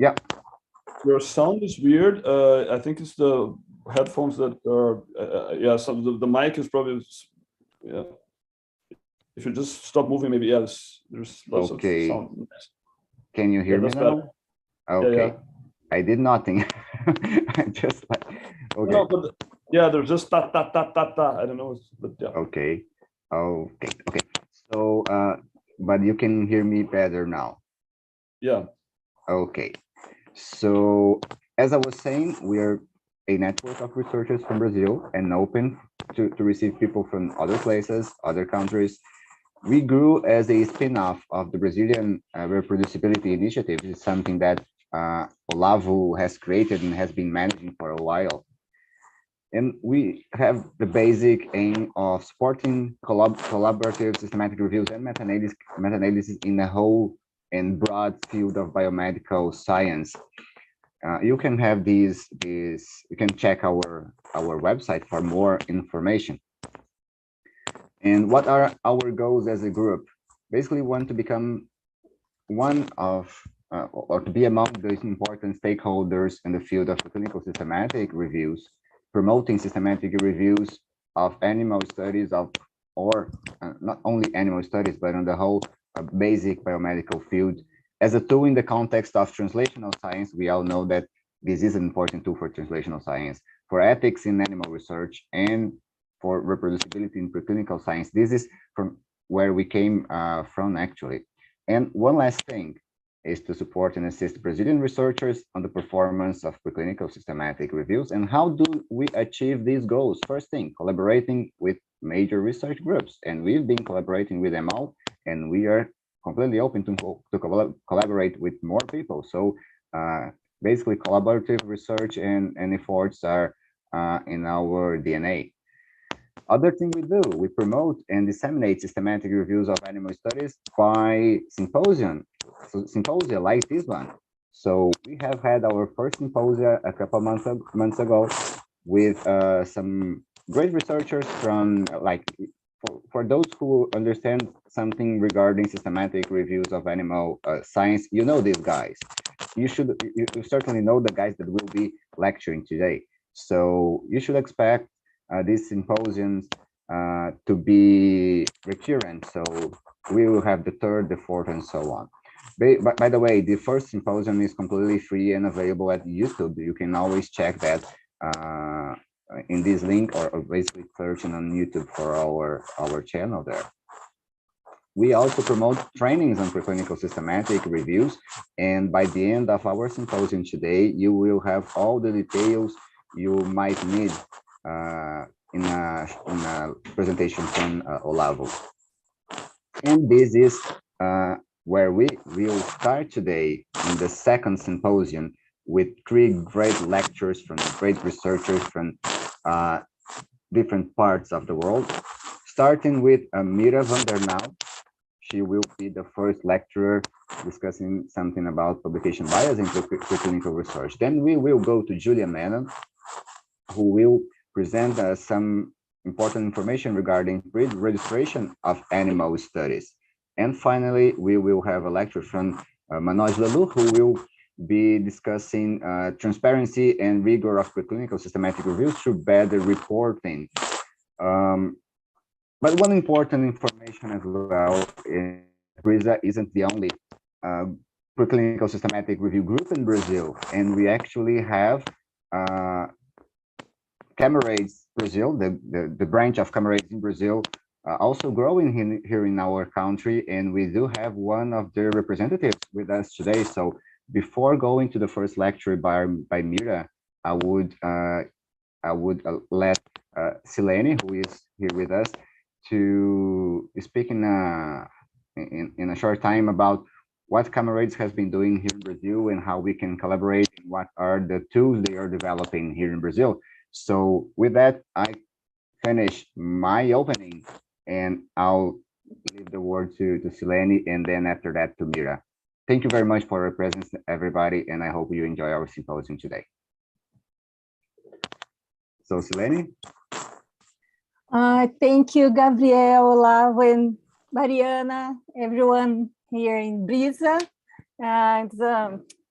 Yeah. Your sound is weird. I think it's the headphones that are, yeah, so the mic is probably, yeah. If you just stop moving, maybe, yes, there's lots of sound. Can you hear me now? Better. Okay. Yeah, yeah. I did nothing. Just like, okay. No, but yeah, there's just ta ta ta ta ta. I don't know, but yeah. Okay. Okay. Okay. So, but you can hear me better now. Yeah. Okay. So, as I was saying, we are a network of researchers from Brazil and open to receive people from other places, other countries. We grew as a spin-off of the Brazilian Reproducibility Initiative. It's something that Olavo has created and has been managing for a while. And we have the basic aim of supporting collaborative systematic reviews and meta-analysis in a whole and broad field of biomedical science. You can have you can check our website for more information. And what are our goals as a group? Basically, we want to become one of, or to be among those important stakeholders in the field of clinical systematic reviews, promoting systematic reviews of animal studies or not only animal studies, but on the whole basic biomedical field. As a tool in the context of translational science, we all know that this is an important tool for translational science, for ethics in animal research, and for reproducibility in preclinical science. This is from where we came from, actually. And one last thing is to support and assist Brazilian researchers on the performance of preclinical systematic reviews. And how do we achieve these goals? First thing, collaborating with major research groups. And we've been collaborating with them all, and we are completely open to collaborate with more people. So basically, collaborative research and efforts are in our DNA. Other thing we do, we promote and disseminate systematic reviews of animal studies by symposia like this one. So we have had our first symposia a couple months ago with some great researchers from, like, for those who understand something regarding systematic reviews of animal science, you know these guys. You certainly know the guys that will be lecturing today. So you should expect these symposiums to be recurrent. So we will have the third, the fourth, and so on. By the way, the first symposium is completely free and available at YouTube. You can always check that in this link, or basically searching on YouTube for our channel there. We also promote trainings on preclinical systematic reviews, and by the end of our symposium today, you will have all the details you might need in a presentation from Olavo. And this is where we will start today in the second symposium with 3 great lectures from great researchers from different parts of the world, starting with Mira van der Naald. She will be the first lecturer discussing something about publication bias in preclinical research. Then we will go to Julia Menon, who will present some important information regarding pre-registration of animal studies. And finally, we will have a lecture from Manoj Lalu, who will be discussing transparency and rigor of preclinical systematic reviews through better reporting. But one important information as well is BRISA isn't the only preclinical systematic review group in Brazil, and we actually have Camarades Brazil, the branch of Camarades in Brazil, also growing here in our country, and we do have one of their representatives with us today. So before going to the first lecture by Mira, I would let Silene, who is here with us, to speak in a short time about what Camarades has been doing here in Brazil and how we can collaborate, and what are the tools they are developing here in Brazil. So with that, I finish my opening, and I'll leave the word to Silene, and then after that to Mira. Thank you very much for your presence, everybody, and I hope you enjoy our symposium today. So Silene? Thank you, Gabriel, Olavo, and Mariana, everyone here in BRISA. It's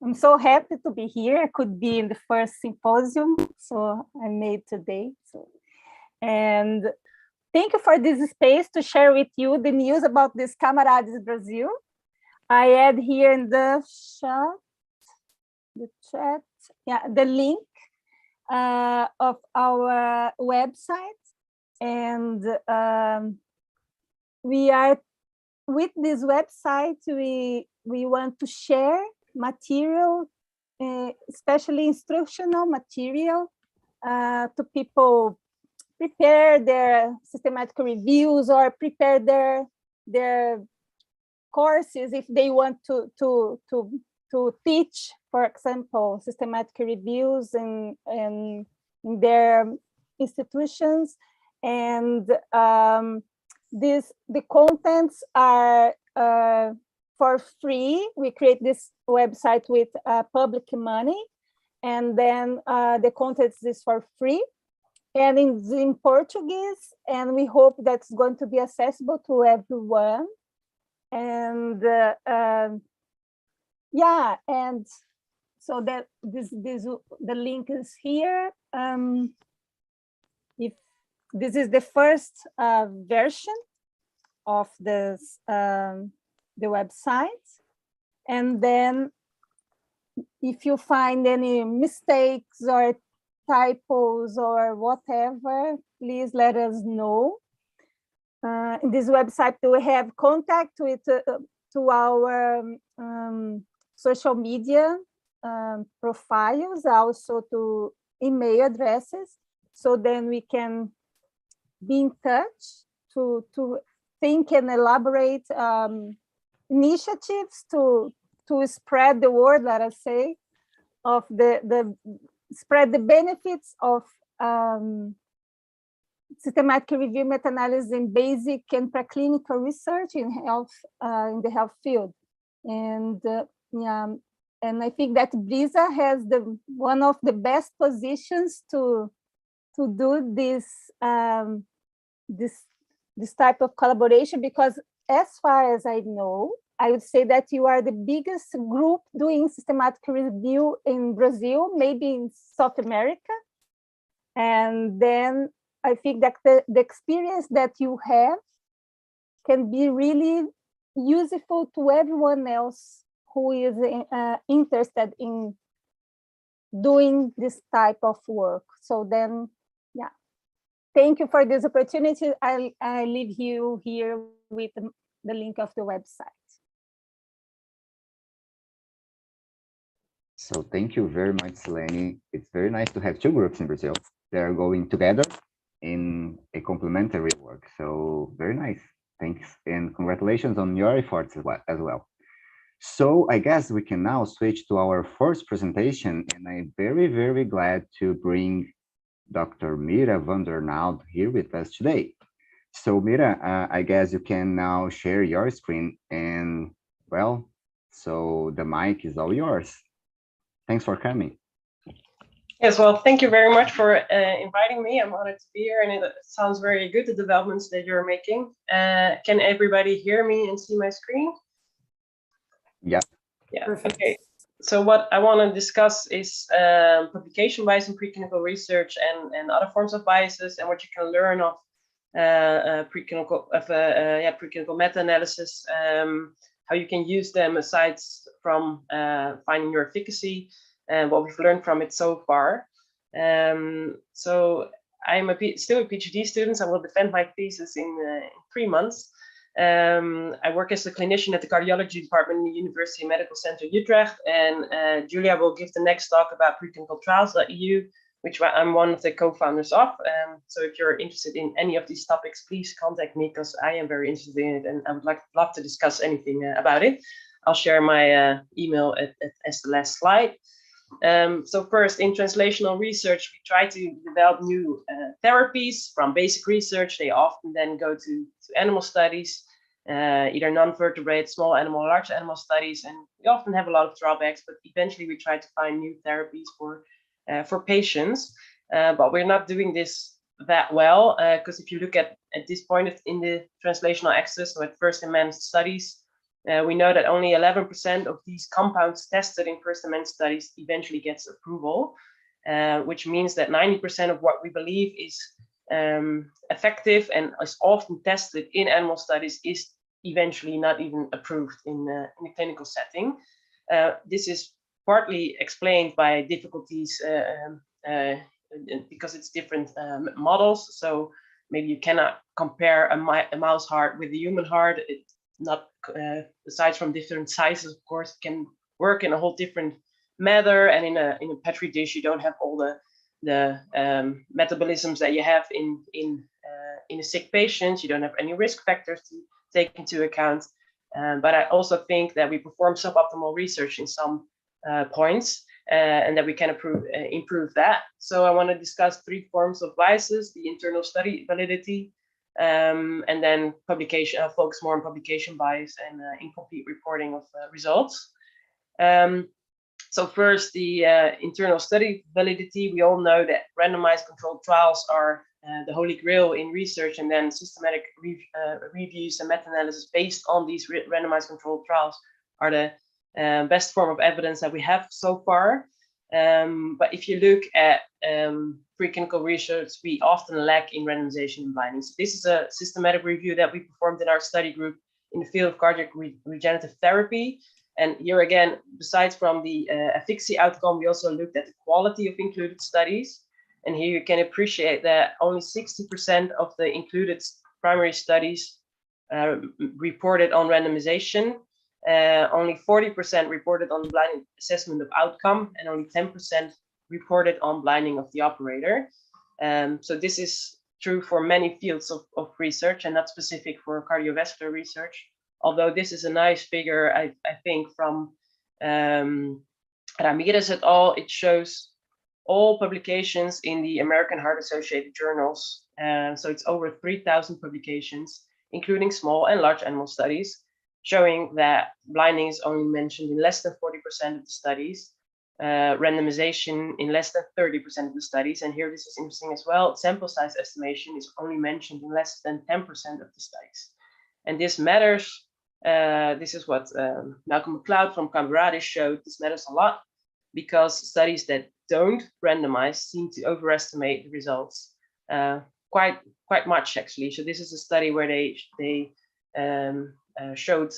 I'm so happy to be here. I could be in the first symposium, so I made today. And thank you for this space to share with you the news about this Camarades Brazil. I add here in the chat, the link of our website, and we are with this website. We want to share material, especially instructional material, to people prepare their systematic reviews or prepare their courses if they want to teach, for example, systematic reviews in their institutions. And the contents are for free. We create this website with public money, and then the contents is for free, and in Portuguese, and we hope that's going to be accessible to everyone. And yeah, and so that the link is here. If this is the first version of this the website, and then if you find any mistakes or typos or whatever, please let us know. In this website, we have contact with to our social media profiles, also to email addresses, so then we can be in touch to think and elaborate initiatives to spread the word, let us say, of spread the benefits of systematic review meta-analysis in basic and preclinical research in health, in the health field. And yeah, and I think that BRISA has one of the best positions to do this this type of collaboration, because as far as I know, I would say that you are the biggest group doing systematic review in Brazil, maybe in South America. And then I think that the experience that you have can be really useful to everyone else who is interested in doing this type of work. So then, yeah, thank you for this opportunity. I leave you here with the link of the website. So thank you very much, Selene. It's very nice to have two groups in Brazil. They're going together in a complementary work. So very nice. Thanks. And congratulations on your efforts as well. So I guess we can now switch to our first presentation. And I'm very, very glad to bring Dr. Mira van der Naald here with us today. So Mira, I guess you can now share your screen, and well, so the mic is all yours. Thanks for coming. Yes, well, thank you very much for inviting me. I'm honored to be here, and it sounds very good, the developments that you're making. Can everybody hear me and see my screen? Yeah. Yeah, okay. So what I want to discuss is publication bias in preclinical research and other forms of biases, and what you can learn of preclinical meta-analysis, how you can use them aside from finding your efficacy, and what we've learned from it so far. So I'm still a PhD student. So I will defend my thesis in 3 months. I work as a clinician at the cardiology department in the University Medical Center Utrecht, and Julia will give the next talk about Preclinicaltrials.eu, which I'm one of the co-founders of. So if you're interested in any of these topics, please contact me, because I am very interested in it, and I would love to discuss anything about it. I'll share my email as the last slide. So first, in translational research, we try to develop new therapies from basic research. They often then go to animal studies, either non-vertebrate, small animal, large animal studies, and we often have a lot of drawbacks, but eventually we try to find new therapies for patients. But we're not doing this that well, because if you look at this point in the translational axis, so at first in man studies, We know that only 11% of these compounds tested in first-in-man studies eventually gets approval, which means that 90% of what we believe is effective and is often tested in animal studies is eventually not even approved in a clinical setting. This is partly explained by difficulties because it's different models. So maybe you cannot compare a mouse heart with a human heart. It's not, aside from different sizes, of course, it can work in a whole different manner. And in a petri dish, you don't have all the metabolisms that you have in a sick patient. You don't have any risk factors to take into account. But I also think that we perform suboptimal research in some points, and that we can improve that. So I want to discuss 3 forms of biases: the internal study validity, and then publication, focus more on publication bias and incomplete reporting of results. So first, the internal study validity. We all know that randomized controlled trials are the holy grail in research, and then systematic reviews and meta-analysis based on these randomized controlled trials are the best form of evidence that we have so far. But if you look at preclinical research, we often lack in randomization and blinding. So this is a systematic review that we performed in our study group in the field of cardiac regenerative therapy. And here again, besides from the efficacy outcome, we also looked at the quality of included studies. And here you can appreciate that only 60% of the included primary studies reported on randomization. Only 40% reported on blinded assessment of outcome, and only 10% reported on blinding of the operator. So this is true for many fields of research and not specific for cardiovascular research. Although this is a nice figure, I think, from Ramirez et al. It shows all publications in the American Heart Associated journals. So it's over 3,000 publications, including small and large animal studies, showing that blinding is only mentioned in less than 40% of the studies, randomization in less than 30% of the studies. And here this is interesting as well. Sample size estimation is only mentioned in less than 10% of the studies. And this matters. This is what Malcolm McLeod from Cambrades showed. This matters a lot because studies that don't randomize seem to overestimate the results quite much, actually. So this is a study where they showed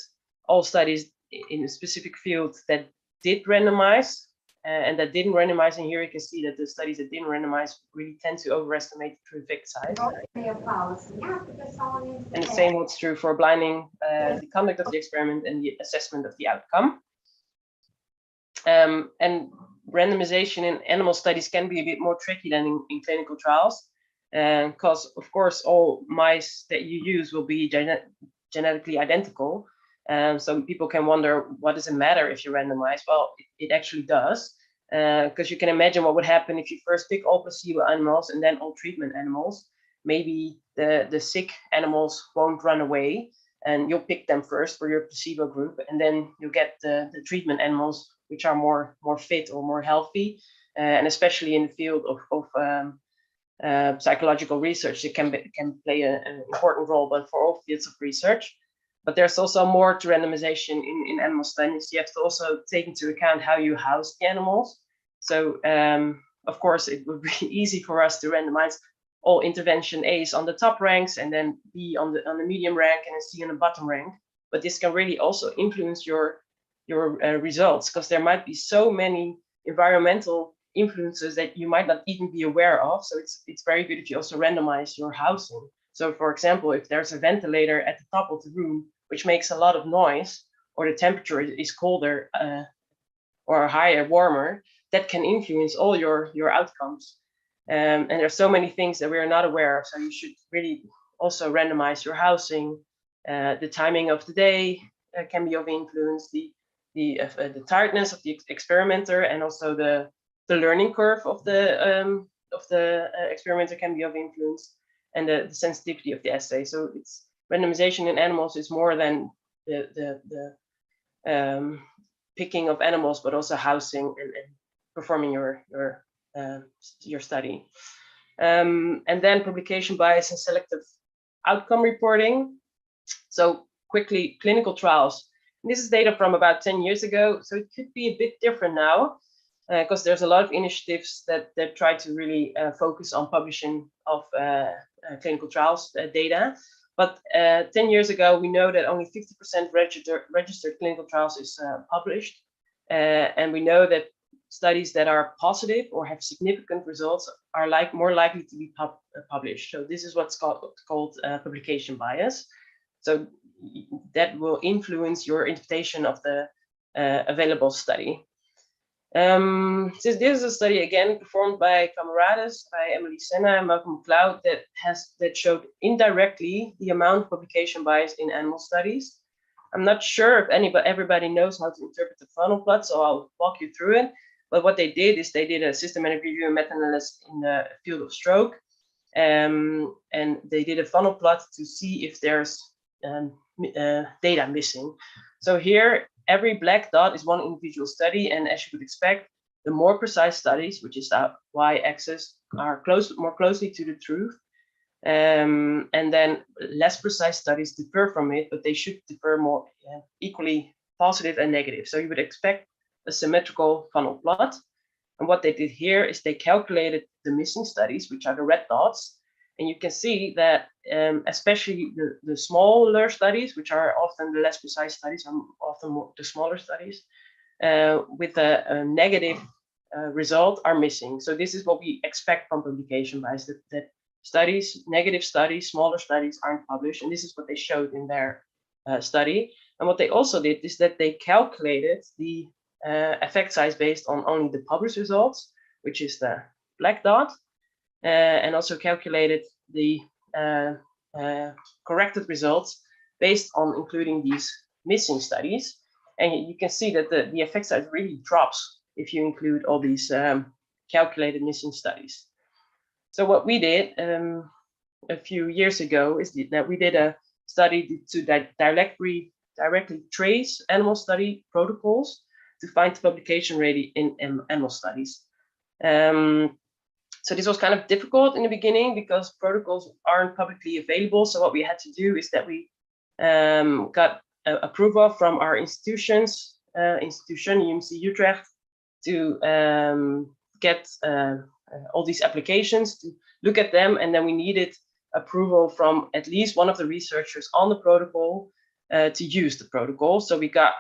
all studies in a specific field that did randomize and that didn't randomize. And here you can see that the studies that didn't randomize really tend to overestimate the true effect size. And the same holds true for blinding the conduct of the experiment and the assessment of the outcome. And randomization in animal studies can be a bit more tricky than in clinical trials, because of course all mice that you use will be genetically identical. So people can wonder, what does it matter if you randomize? Well, it actually does, because you can imagine what would happen if you first pick all placebo animals and then all treatment animals. Maybe the sick animals won't run away, and you'll pick them first for your placebo group, and then you get the treatment animals, which are more fit or more healthy. And especially in the field of psychological research, it can play an important role, but for all fields of research. But there's also more to randomization in animal studies. You have to also take into account how you house the animals. So of course, it would be easy for us to randomize all intervention A's on the top ranks, and then B on the medium rank, and then C on the bottom rank. But this can really also influence your results, because there might be so many environmental influences that you might not even be aware of. So it's very good if you also randomize your housing. So for example, if there's a ventilator at the top of the room, which makes a lot of noise, or the temperature is colder or higher, warmer, that can influence all your outcomes. And there's so many things that we're not aware of. So you should really also randomize your housing. The timing of the day can be of influence, the tiredness of the experimenter, and also the learning curve of the experimenter can be of influence, and the sensitivity of the assay. So it's randomization in animals is more than the picking of animals, but also housing and performing your study. And then publication bias and selective outcome reporting. So quickly, clinical trials This is data from about 10 years ago, so it could be a bit different now, because there's a lot of initiatives that try to really focus on publishing of clinical trials data. But 10 years ago, we know that only 50% registered clinical trials is published. And we know that studies that are positive or have significant results are more likely to be published. So this is what's called publication bias. So that will influence your interpretation of the available study. So this is a study again performed by Camarades, by Emily Senna and Malcolm McLeod, that showed indirectly the amount of publication bias in animal studies. I'm not sure if everybody knows how to interpret the funnel plot, so I'll walk you through it. But what they did is they did a systematic review and meta-analysis in the field of stroke, and they did a funnel plot to see if there's data missing. So here, every black dot is one individual study, and as you would expect, the more precise studies, which is the y-axis, are more closely to the truth, and then less precise studies differ from it, but they should differ more equally positive and negative. So you would expect a symmetrical funnel plot. And what they did here is they calculated the missing studies, which are the red dots, and you can see that especially the smaller studies, which are often the less precise studies, are often the smaller studies, with a negative result are missing. So this is what we expect from publication bias, that studies, negative studies, smaller studies aren't published, and this is what they showed in their study. And what they also did is that they calculated the effect size based on only the published results, which is the black dot, and also calculated the corrected results based on including these missing studies. And you can see that the effect size really drops if you include all these calculated missing studies. So what we did a few years ago is that we did a study to directly trace animal study protocols to find the publication rate in animal studies. So this was kind of difficult in the beginning because protocols aren't publicly available. So what we had to do is that we got approval from our institution, UMC Utrecht, to get all these applications, to look at them, and then we needed approval from at least one of the researchers on the protocol to use the protocol. So we got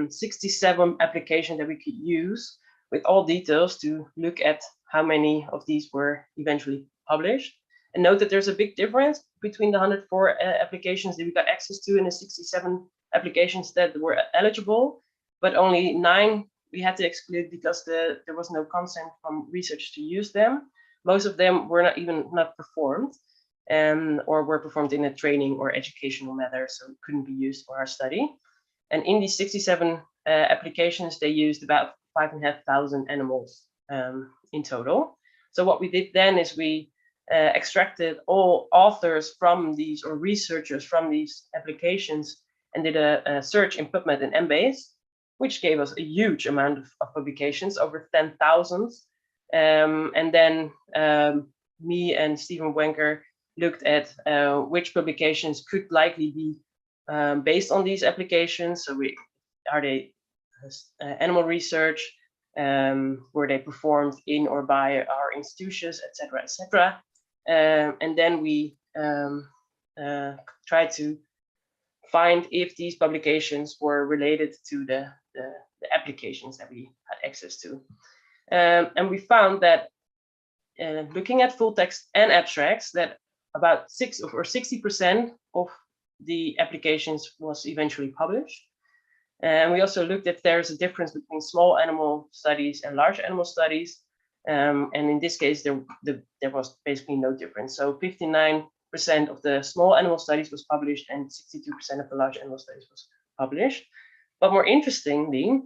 67 applications that we could use with all details to look at how many of these were eventually published. And note that there's a big difference between the 104 applications that we got access to and the 67 applications that were eligible, but only 9 we had to exclude because there was no consent from research to use them. Most of them were not performed, or were performed in a training or educational manner, so it couldn't be used for our study. And in these 67 applications, they used about 5,500 animals in total. So what we did then is we extracted all authors from these, or researchers from these applications, and did a search in PubMed and Embase, which gave us a huge amount of publications, over 10,000. And then me and Stephen Wenker looked at which publications could likely be based on these applications. So are they animal research? Were they performed in or by our institutions, etc., etc. And then we tried to find if these publications were related to the applications that we had access to. And we found that looking at full text and abstracts, that about 60% of the applications was eventually published. And we also looked if there's a difference between small animal studies and large animal studies. And in this case, there was basically no difference. So 59% of the small animal studies was published and 62% of the large animal studies was published. But more interestingly,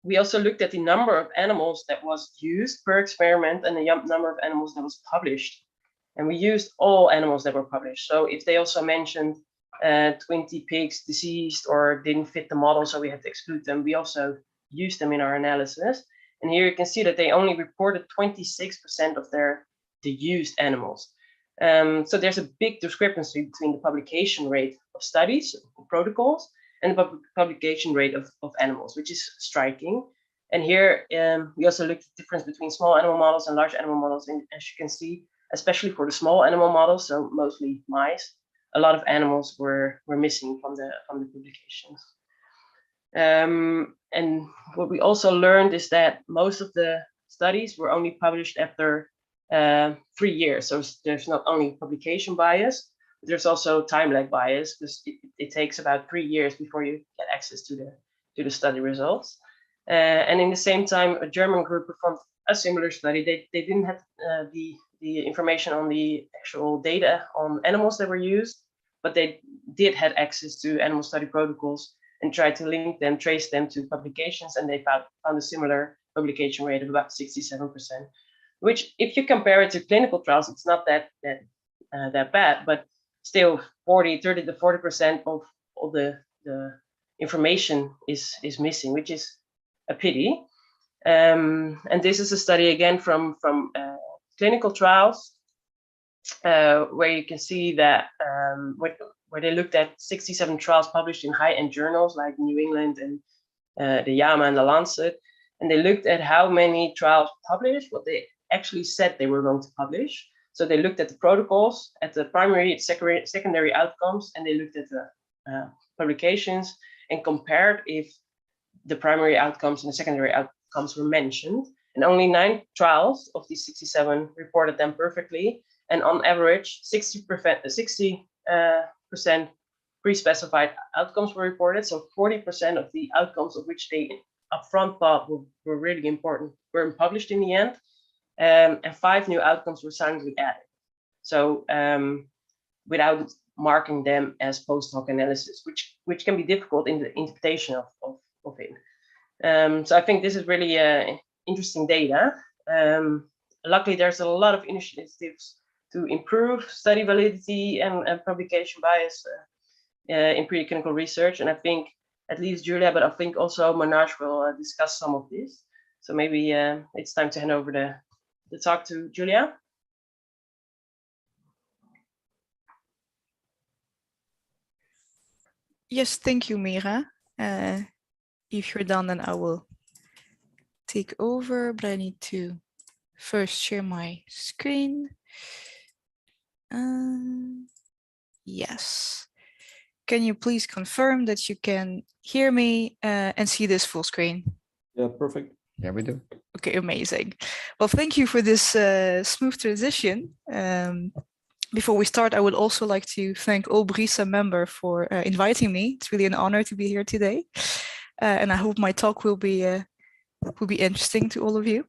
we also looked at the number of animals that was used per experiment and the number of animals that was published. And we used all animals that were published. So if they also mentioned 20 pigs deceased or didn't fit the model, so we had to exclude them, we also used them in our analysis. And here you can see that they only reported 26% of the used animals. So there's a big discrepancy between the publication rate of studies, protocols, and the publication rate of animals, which is striking. And here we also looked at the difference between small animal models and large animal models. And as you can see, especially for the small animal models, so mostly mice, a lot of animals were missing from the publications. And what we also learned is that most of the studies were only published after 3 years. So there's not only publication bias, but there's also time lag bias, because it takes about 3 years before you get access to the study results. And in the same time, a German group performed a similar study. They didn't have the information on the actual data on animals that were used, but they did have access to animal study protocols and tried to link them, trace them to publications, and they found a similar publication rate of about 67%, which, if you compare it to clinical trials, it's not that bad, but still 30 to 40% of all the information is missing, which is a pity. And this is a study again from clinical trials, where you can see that where they looked at 67 trials published in high-end journals like New England and the JAMA and the Lancet, and they looked at how many trials published, what they actually said they were going to publish. So they looked at the protocols, at the primary and secondary outcomes, and they looked at the publications and compared if the primary outcomes and the secondary outcomes were mentioned. And only 9 trials of these 67 reported them perfectly. And on average, 60% pre-specified outcomes were reported. So 40% of the outcomes of which they upfront thought were really important were published in the end. And 5 new outcomes were silently added. So without marking them as post-hoc analysis, which can be difficult in the interpretation of it. So I think this is really interesting data. Luckily, there's a lot of initiatives to improve study validity and publication bias in preclinical research. And I think at least Julia, but I think also Manoj will discuss some of this. So maybe it's time to hand over the talk to Julia. Yes, thank you, Mira. If you're done, then I will take over, but I need to first share my screen. Yes. Can you please confirm that you can hear me and see this full screen? Yeah, perfect. Yeah, we do. Okay, amazing. Well, thank you for this smooth transition. Before we start, I would also like to thank all BRISA members for inviting me. It's really an honor to be here today. And I hope my talk will be interesting to all of you.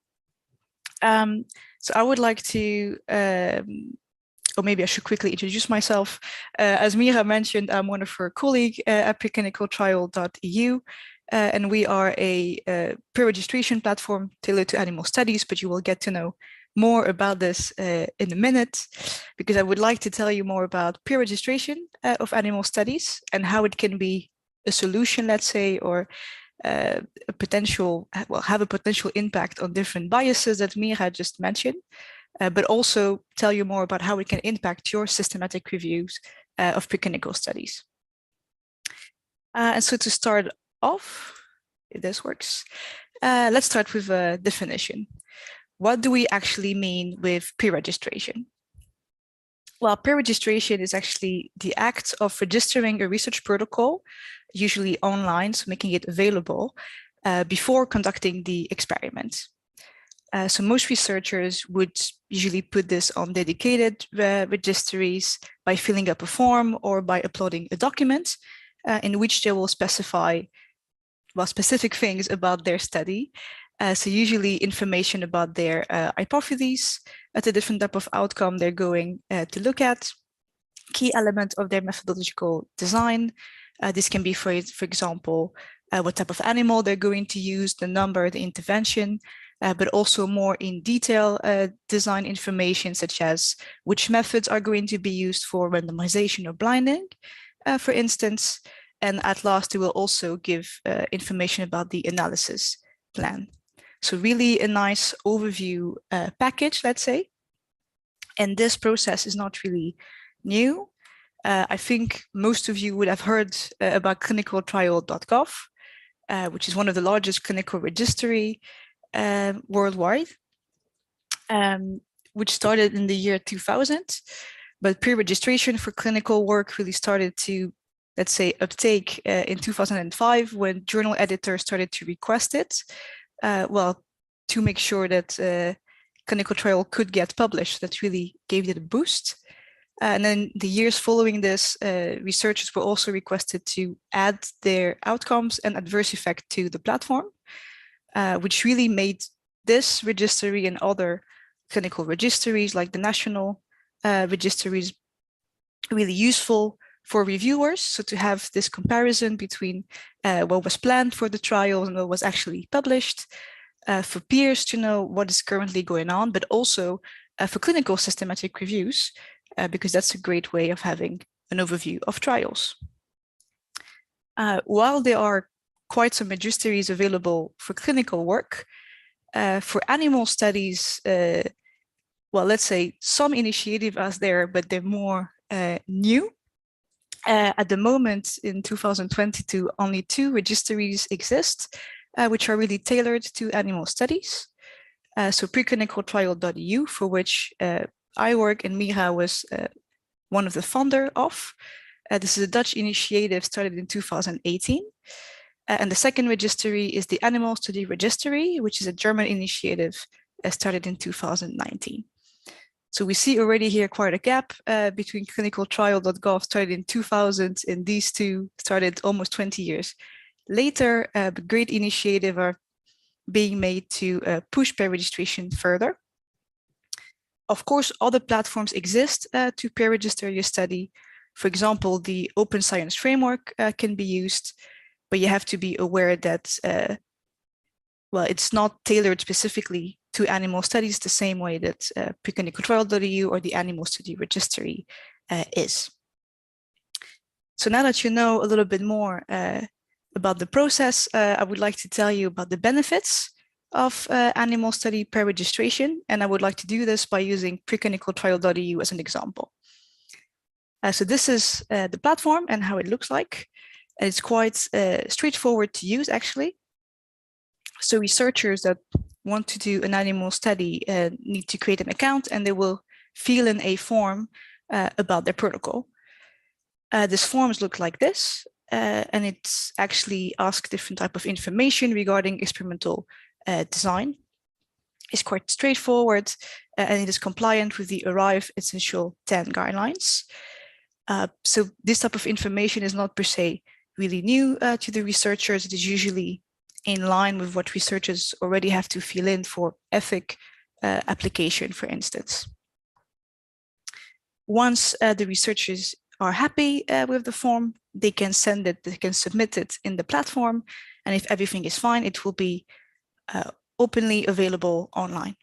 So I would like to, or maybe I should quickly introduce myself. As Mira mentioned, I'm one of her colleagues at Preclinicaltrials.eu. And we are a pre-registration platform tailored to animal studies, but you will get to know more about this in a minute, because I would like to tell you more about pre-registration of animal studies and how it can be a solution, let's say, or a potential, well, have a potential impact on different biases that Mira just mentioned, but also tell you more about how it can impact your systematic reviews of preclinical studies. And so to start off, if this works, let's start with a definition. What do we actually mean with pre-registration? Well, pre-registration is actually the act of registering a research protocol, usually online, so making it available before conducting the experiment. So most researchers would usually put this on dedicated registries by filling up a form or by uploading a document in which they will specify, well, specific things about their study. So usually information about their hypotheses, at a different type of outcome they're going to look at, key element of their methodological design. This can be, for example, what type of animal they're going to use, the number, the intervention, but also more in detail design information, such as which methods are going to be used for randomization or blinding, for instance. And at last, we will also give information about the analysis plan. So really a nice overview package, let's say. And this process is not really new. I think most of you would have heard about clinicaltrial.gov, which is one of the largest clinical registry worldwide, which started in the year 2000. But pre-registration for clinical work really started to, let's say, uptake in 2005 when journal editors started to request it, well, to make sure that clinical trial could get published. That really gave it a boost. And then the years following this, researchers were also requested to add their outcomes and adverse effect to the platform, which really made this registry and other clinical registries like the national registries really useful for reviewers. So to have this comparison between what was planned for the trial and what was actually published, for peers to know what is currently going on, but also for clinical systematic reviews, because that's a great way of having an overview of trials. While there are quite some registries available for clinical work, for animal studies, well, let's say some initiative are there, but they're more new. At the moment, in 2022, only 2 registries exist, which are really tailored to animal studies. So Preclinicaltrials.eu, for which I work, and Mira was one of the founder of. This is a Dutch initiative started in 2018. And the second registry is the Animal Study Registry, which is a German initiative started in 2019. So we see already here quite a gap between clinicaltrial.gov started in 2000 and these two started almost 20 years later. But great initiative are being made to push pre-registration further. Of course, other platforms exist to pre-register your study. For example, the Open Science Framework can be used, but you have to be aware that, well, it's not tailored specifically to animal studies the same way that Preclinicaltrials.eu or the Animal Study Registry is. So now that you know a little bit more about the process, I would like to tell you about the benefits of animal study pre-registration, and I would like to do this by using Preclinicaltrials.eu as an example. So this is the platform and how it looks like. And it's quite straightforward to use, actually. So researchers that want to do an animal study need to create an account, and they will fill in a form about their protocol. These forms look like this, and it's actually asks different type of information regarding experimental design. It's quite straightforward, and it is compliant with the Arrive Essential 10 guidelines. So this type of information is not per se really new to the researchers. It is usually in line with what researchers already have to fill in for ethic application, for instance. Once the researchers are happy with the form, they can send it, they can submit it in the platform, and if everything is fine, it will be openly available online.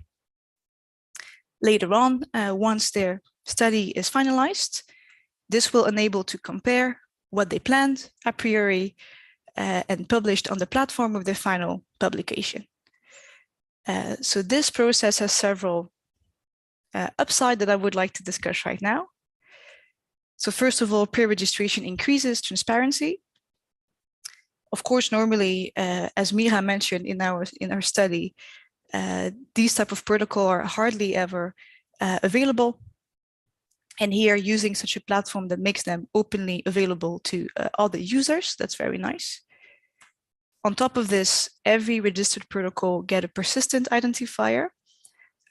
Later on, once their study is finalized, this will enable to compare what they planned a priori and published on the platform with their final publication. So this process has several upsides that I would like to discuss right now. So first of all, pre-registration increases transparency. Of course, normally, as Mira mentioned in our study, these type of protocols are hardly ever available. And here, using such a platform that makes them openly available to other users, that's very nice. On top of this, every registered protocol gets a persistent identifier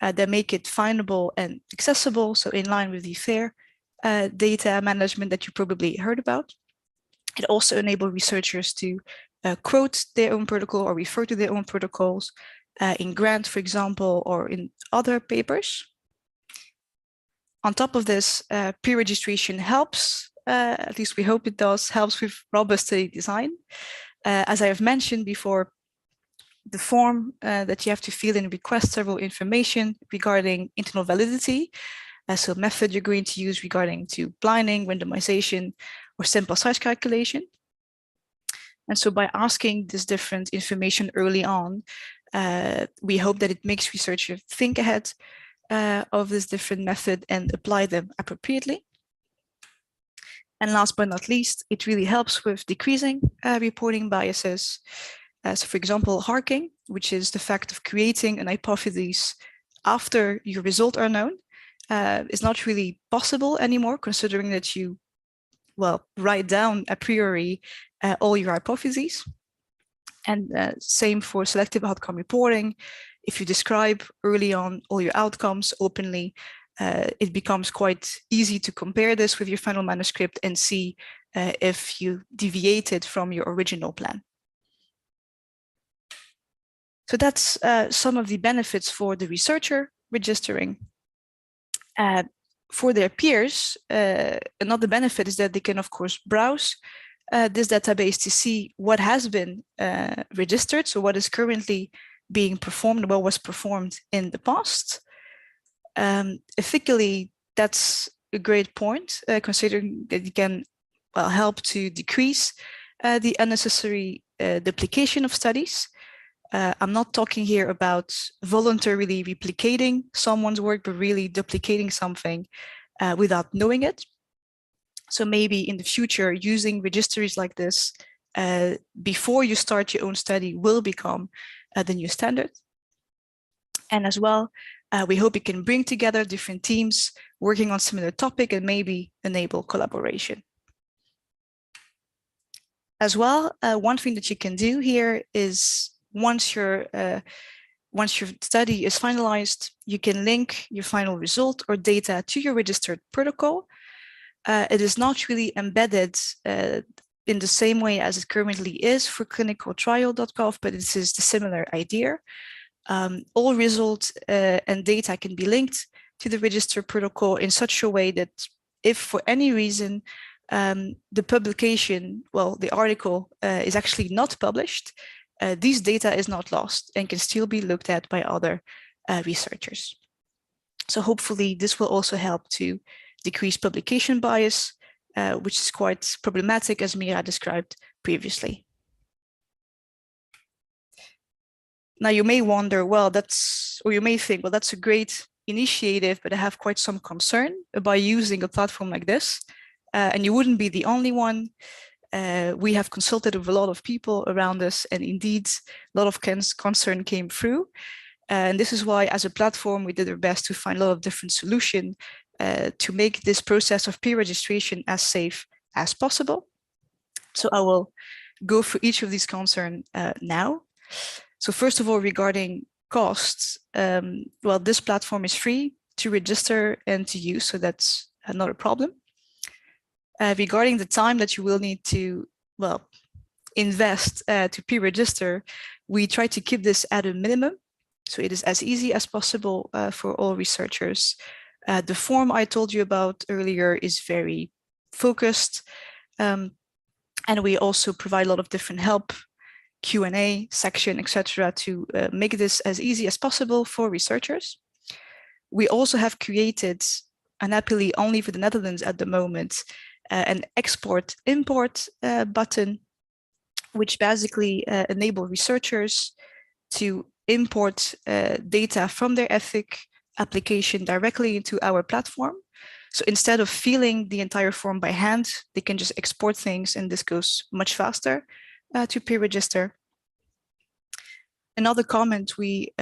that make it findable and accessible, so in line with the FAIR data management that you probably heard about. It also enables researchers to quote their own protocol or refer to their own protocols in grant, for example, or in other papers. On top of this, pre-registration helps, at least we hope it does, helps with robust study design. As I have mentioned before, the form that you have to fill in requests several information regarding internal validity, so method you're going to use regarding to blinding, randomization, or sample size calculation. And so by asking this different information early on, we hope that it makes researchers think ahead of this different method and apply them appropriately. And last but not least, it really helps with decreasing reporting biases. So for example, harking, which is the fact of creating an hypothesis after your results are known, is not really possible anymore, considering that you, well, write down a priori all your hypotheses. And same for selective outcome reporting. If you describe early on all your outcomes openly, it becomes quite easy to compare this with your final manuscript and see if you deviated from your original plan. So that's some of the benefits for the researcher registering. For their peers, another benefit is that they can, of course, browse this database to see what has been registered, so what is currently being performed, what was performed in the past. Ethically, that's a great point, considering that you can help to decrease the unnecessary duplication of studies. I'm not talking here about voluntarily replicating someone's work, but really duplicating something without knowing it. So maybe in the future, using registries like this before you start your own study will become the new standard. And as well, we hope it can bring together different teams working on similar topic and maybe enable collaboration. As well, one thing that you can do here is once your study is finalized, you can link your final result or data to your registered protocol. It is not really embedded in the same way as it currently is for clinicaltrial.gov, but this is the similar idea. All results and data can be linked to the registered protocol in such a way that if for any reason the publication, well, the article is actually not published, these data is not lost and can still be looked at by other researchers. So hopefully this will also help to decrease publication bias, which is quite problematic, as Mira described previously. Now you may wonder, well, or you may think, well, that's a great initiative, but I have quite some concern about using a platform like this. And you wouldn't be the only one. We have consulted with a lot of people around us, and indeed, a lot of concern came through. And this is why, as a platform, we did our best to find a lot of different solutions to make this process of peer registration as safe as possible. So I will go through each of these concerns now. So first of all, regarding costs, well, this platform is free to register and to use, so that's not a problem. Regarding the time that you will need to, well, invest to peer register, we try to keep this at a minimum. So it is as easy as possible for all researchers. The form I told you about earlier is very focused. And we also provide a lot of different help, Q&A section, etc., to make this as easy as possible for researchers. We also have created, and happily only for the Netherlands at the moment, an export-import button, which basically enable researchers to import data from their ethic application directly into our platform. So instead of filling the entire form by hand, they can just export things, and this goes much faster to peer register. Another comment we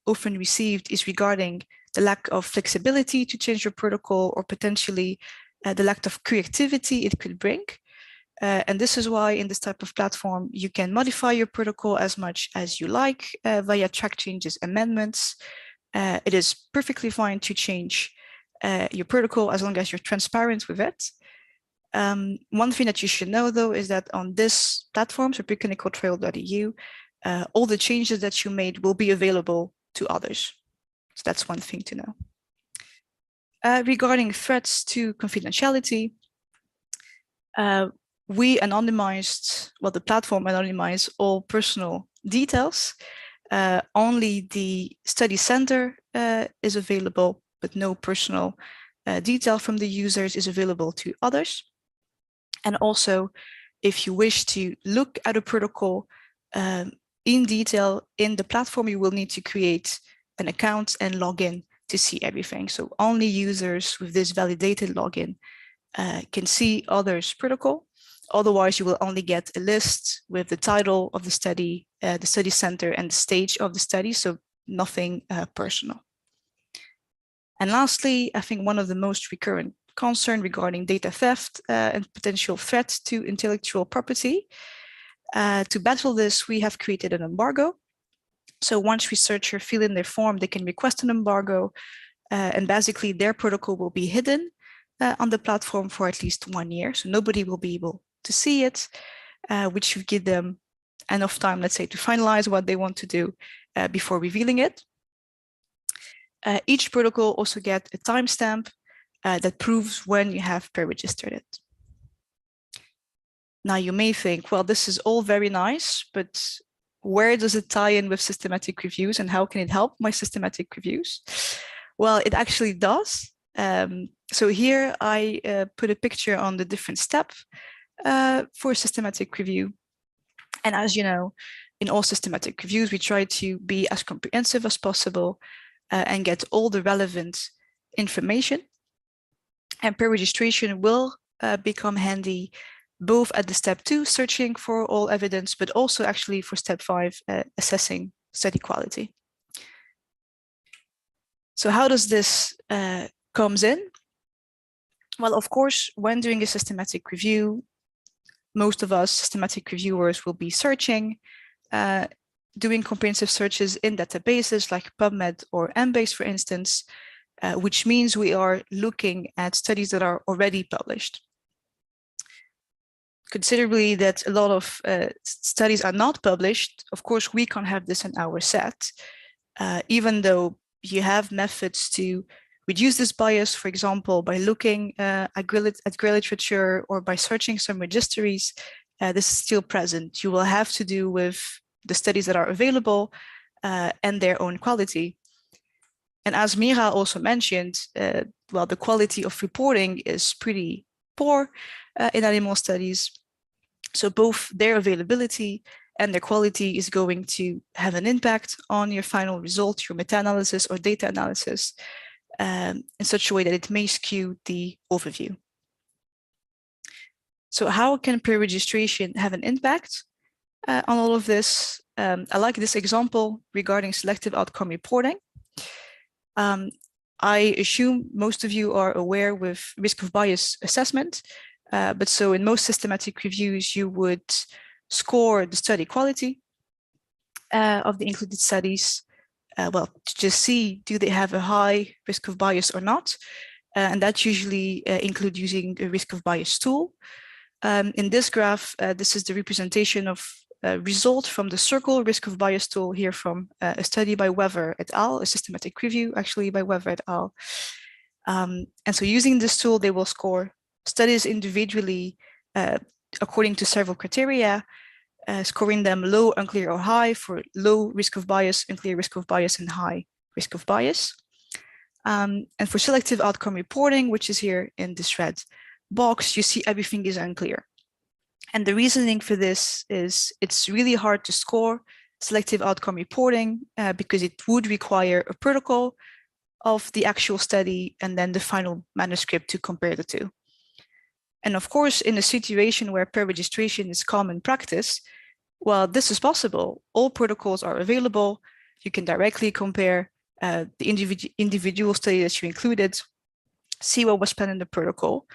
often received is regarding the lack of flexibility to change your protocol, or potentially the lack of creativity it could bring. And this is why in this type of platform, you can modify your protocol as much as you like via track changes amendments. It is perfectly fine to change your protocol as long as you're transparent with it. One thing that you should know, though, is that on this platform, so Preclinicaltrials.eu, all the changes that you made will be available to others. So that's one thing to know. Regarding threats to confidentiality, we anonymized, well, the platform anonymized all personal details. Only the study center is available, but no personal detail from the users is available to others. And also, if you wish to look at a protocol in detail in the platform, you will need to create an account and log in to see everything. So only users with this validated login can see others' protocol. Otherwise, you will only get a list with the title of the study center, and the stage of the study, so nothing personal. And lastly, I think one of the most recurrent concerns regarding data theft and potential threats to intellectual property. To battle this, we have created an embargo. So once researchers fill in their form, they can request an embargo, and basically their protocol will be hidden on the platform for at least 1 year. So nobody will be able to see it, which should give them enough time, let's say, to finalize what they want to do before revealing it. Each protocol also gets a timestamp that proves when you have pre-registered it. Now you may think, well, this is all very nice, but where does it tie in with systematic reviews, and how can it help my systematic reviews? Well, it actually does. So here I put a picture on the different steps for systematic review. And as you know, in all systematic reviews, we try to be as comprehensive as possible and get all the relevant information. And pre-registration will become handy both at the step 2, searching for all evidence, but also actually for step 5, assessing study quality. So how does this comes in? Well, of course, when doing a systematic review, most of us systematic reviewers will be searching, doing comprehensive searches in databases like PubMed or Embase, for instance, which means we are looking at studies that are already published. Considerably that a lot of studies are not published, of course, we can't have this in our set, even though you have methods to reduce this bias, for example, by looking at grey literature or by searching some registries. This is still present. You will have to do with the studies that are available and their own quality. And as Mira also mentioned, well, the quality of reporting is pretty poor in animal studies. So both their availability and their quality is going to have an impact on your final result, your meta-analysis or data analysis, in such a way that it may skew the overview. So how can pre-registration have an impact on all of this? I like this example regarding selective outcome reporting. I assume most of you are aware with risk of bias assessment, but so in most systematic reviews, you would score the study quality of the included studies, well, to just see, do they have a high risk of bias or not? And that usually includes using a risk of bias tool. In this graph, this is the representation of result from the circle risk of bias tool here from a study by Weber et al., a systematic review actually by Weber et al. And so using this tool, they will score studies individually according to several criteria, scoring them low, unclear, or high for low risk of bias, unclear risk of bias, and high risk of bias. And for selective outcome reporting, which is here in this red box, you see everything is unclear. And the reasoning for this is it's really hard to score selective outcome reporting because it would require a protocol of the actual study and then the final manuscript to compare the two. And of course, in a situation where pre-registration is common practice, well, this is possible. All protocols are available. You can directly compare the individual study that you included, see what was planned in the protocol,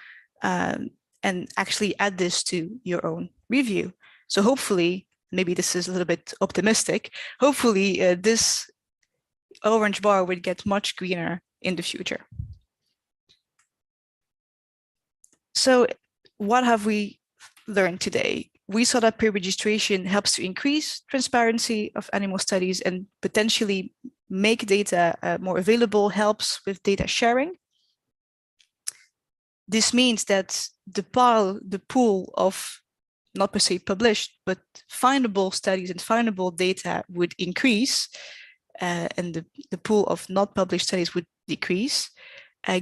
and actually add this to your own review. So hopefully, maybe this is a little bit optimistic, hopefully this orange bar would get much greener in the future. So what have we learned today? We saw that pre-registration helps to increase transparency of animal studies and potentially make data more available, helps with data sharing. This means that the pool of not per se published, but findable studies and findable data would increase, and the pool of not published studies would decrease,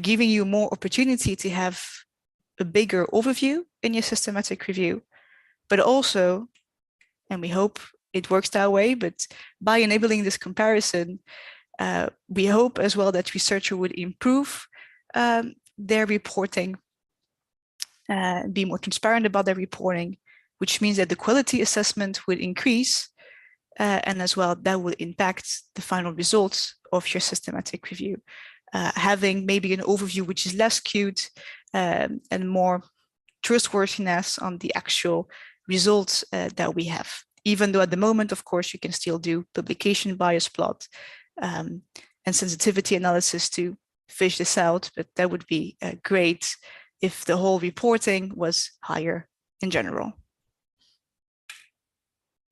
giving you more opportunity to have a bigger overview in your systematic review. But also, and we hope it works that way, but by enabling this comparison, we hope as well that researchers would improve their reporting be more transparent about their reporting, which means that the quality assessment will increase, and as well that will impact the final results of your systematic review. Having maybe an overview which is less skewed and more trustworthiness on the actual results that we have. Even though at the moment, of course, you can still do publication bias plot and sensitivity analysis to fish this out, but that would be great if the whole reporting was higher in general.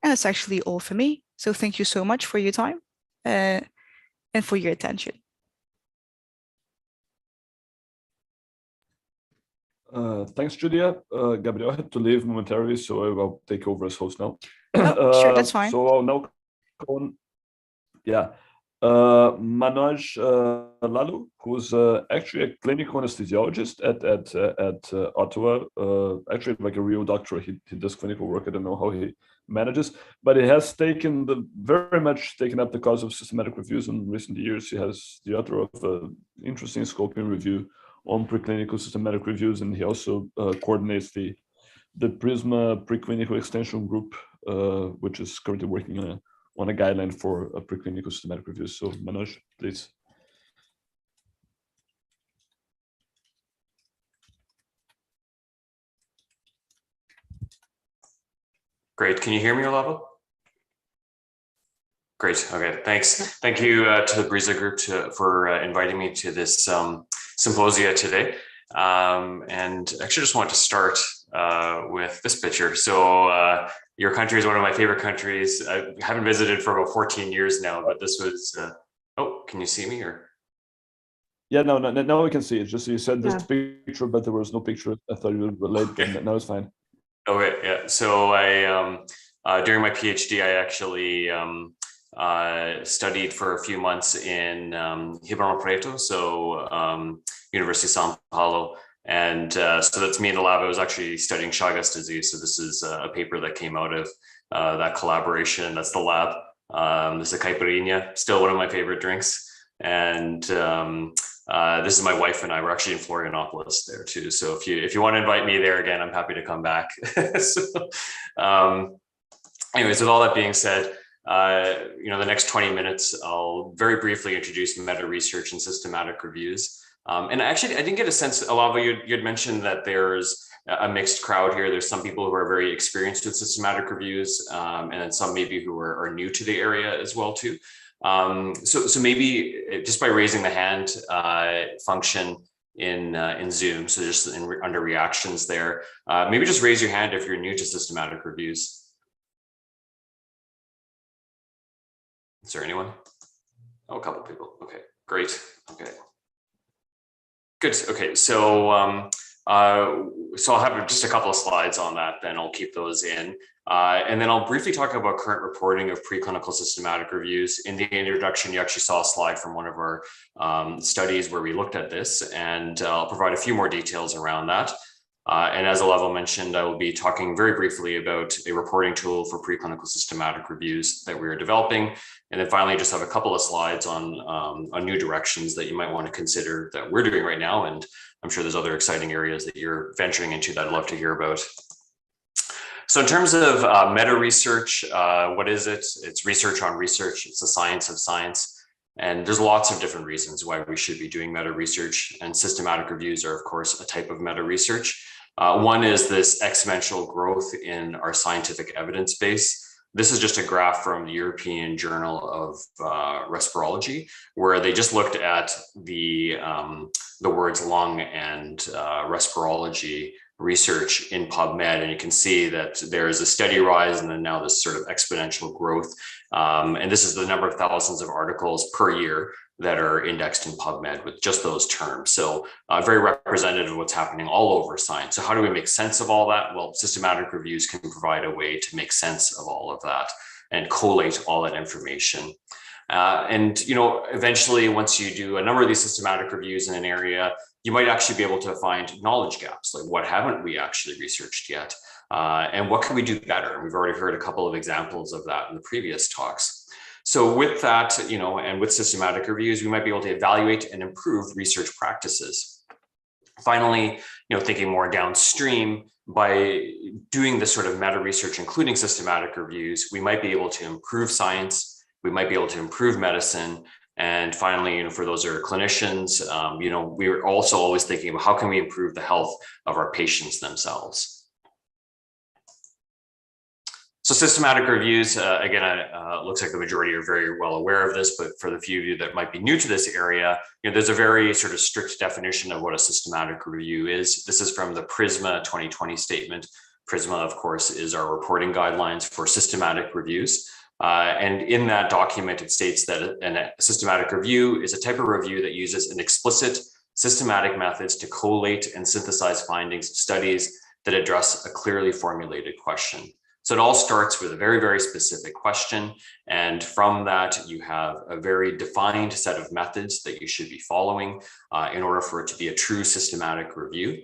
And that's actually all for me. So thank you so much for your time and for your attention. Thanks, Julia. Gabriel had to leave momentarily, so I will take over as host now. Oh, sure, that's fine. So I'll now go on. Yeah. Manoj Lalu, who's actually a clinical anesthesiologist at Ottawa, actually like a real doctor. He does clinical work. I don't know how he manages, but he has very much taken up the cause of systematic reviews in recent years. He has the author of an interesting scoping review on preclinical systematic reviews, and he also coordinates the PRISMA preclinical extension group, which is currently working on a guideline for preclinical systematic reviews. So Manoj, please. Great. Can you hear me, Olavo? Great. Okay. Thanks. Thank you to the BRISA group for inviting me to this symposia today. And actually just wanted to start with this picture. So your country is one of my favorite countries. I haven't visited for about 14 years now, but this was, oh, can you see me or? Yeah, no, we can see it. Just you said this picture, but there was no picture. I thought you were late, but now it's fine. Okay, yeah. So I, during my PhD, I actually studied for a few months in Ribeirão Preto, so University of São Paulo. And so that's me and Olavo. I was actually studying Chagas disease. So this is a paper that came out of that collaboration. That's the lab. This is a caipirinha, still one of my favorite drinks. And this is my wife and I. We're actually in Florianopolis there too. So if you want to invite me there again, I'm happy to come back. So, anyways, with all that being said, the next 20 minutes, I'll very briefly introduce meta research and systematic reviews. And actually, I didn't get a sense, Olavo, you had mentioned that there's a mixed crowd here. There's some people who are very experienced with systematic reviews, and then some maybe who are new to the area as well too. So maybe just by raising the hand function in Zoom, so just under reactions there, maybe just raise your hand if you're new to systematic reviews. Is there anyone? Oh, a couple people. Okay, great. Okay. Good. Okay, so I'll have just a couple of slides on that, then I'll keep those in. And then I'll briefly talk about current reporting of preclinical systematic reviews. In the introduction, you actually saw a slide from one of our studies where we looked at this, and I'll provide a few more details around that. And as Olavo mentioned, I will be talking very briefly about a reporting tool for preclinical systematic reviews that we are developing. And then finally, just have a couple of slides on new directions that you might want to consider that we're doing right now. And I'm sure there's other exciting areas that you're venturing into that I'd love to hear about. So in terms of meta research, what is it? It's research on research. It's the science of science. And there's lots of different reasons why we should be doing meta research, and systematic reviews are, of course, a type of meta research. One is this exponential growth in our scientific evidence base. This is just a graph from the European Journal of Respirology, where they just looked at the words lung and respirology research in PubMed, and you can see that there is a steady rise and then now this sort of exponential growth. And this is the number of thousands of articles per year that are indexed in PubMed with just those terms. So very representative of what's happening all over science. So how do we make sense of all that? Well, systematic reviews can provide a way to make sense of all of that and collate all that information. And eventually, once you do a number of these systematic reviews in an area, you might actually be able to find knowledge gaps, like what haven't we actually researched yet? And what can we do better? We've already heard a couple of examples of that in the previous talks. So with that, and with systematic reviews, we might be able to evaluate and improve research practices. Finally, thinking more downstream, by doing this sort of meta research, including systematic reviews, we might be able to improve science, we might be able to improve medicine. And finally, for those who are clinicians, we're also always thinking about how can we improve the health of our patients themselves. So systematic reviews, again, looks like the majority are very well aware of this, but for the few of you that might be new to this area, there's a very sort of strict definition of what a systematic review is. This is from the PRISMA 2020 statement. PRISMA, of course, is our reporting guidelines for systematic reviews. And in that document, it states that a systematic review is a type of review that uses an explicit systematic methods to collate and synthesize findings of studies that address a clearly formulated question. So it all starts with a very, very specific question. And from that, you have a very defined set of methods that you should be following in order for it to be a true systematic review.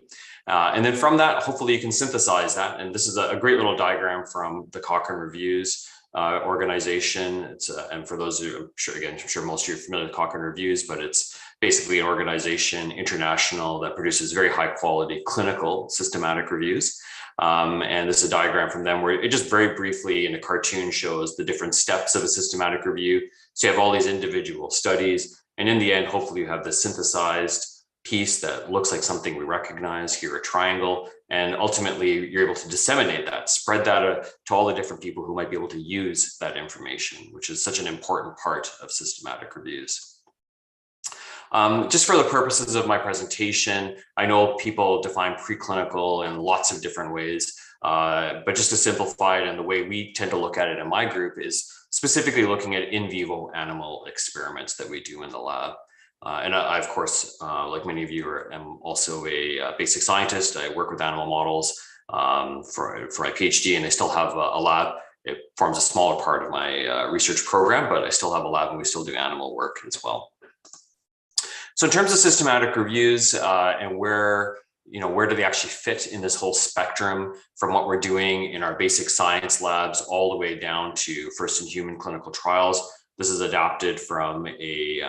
And then from that, hopefully you can synthesize that. And this is a great little diagram from the Cochrane Reviews organization. And for those who, I'm sure most of you are familiar with Cochrane Reviews, but it's basically an organization, international, that produces very high quality clinical systematic reviews. And this is a diagram from them where it just very briefly in a cartoon shows the different steps of a systematic review. So you have all these individual studies, and in the end, hopefully you have this synthesized piece that looks like something we recognize, here a triangle, and ultimately you're able to disseminate that, spread that to all the different people who might be able to use that information, which is such an important part of systematic reviews. Just for the purposes of my presentation, I know people define preclinical in lots of different ways, but just to simplify it, and the way we tend to look at it in my group is specifically looking at in vivo animal experiments that we do in the lab. And I, of course, like many of you, am also a basic scientist. I work with animal models for my PhD, and I still have a lab. It forms a smaller part of my research program, but I still have a lab and we still do animal work as well. So in terms of systematic reviews and where do they actually fit in this whole spectrum from what we're doing in our basic science labs all the way down to first in human clinical trials. This is adapted from a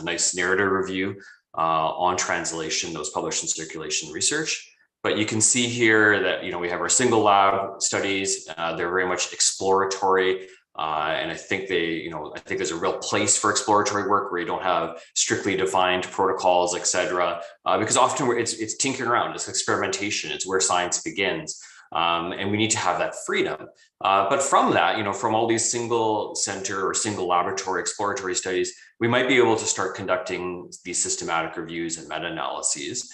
nice narrative review on translation that was published in Circulation Research. But you can see here that we have our single lab studies. They're very much exploratory. And I think I think there's a real place for exploratory work where you don't have strictly defined protocols, et cetera, because often it's tinkering around, it's experimentation, it's where science begins. And we need to have that freedom. But from that, from all these single center or single laboratory exploratory studies, we might be able to start conducting these systematic reviews and meta-analyses,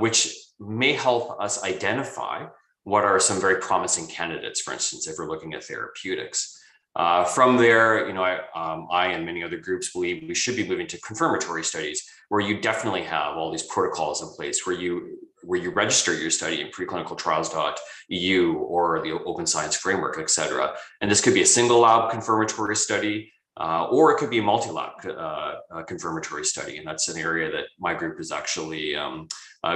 which may help us identify what are some very promising candidates, for instance, if we're looking at therapeutics. From there, I and many other groups believe we should be moving to confirmatory studies, where you definitely have all these protocols in place, where you register your study in Preclinicaltrials.eu or the Open Science Framework, et cetera. And this could be a single lab confirmatory study, or it could be a multi-lab confirmatory study. And that's an area that my group is actually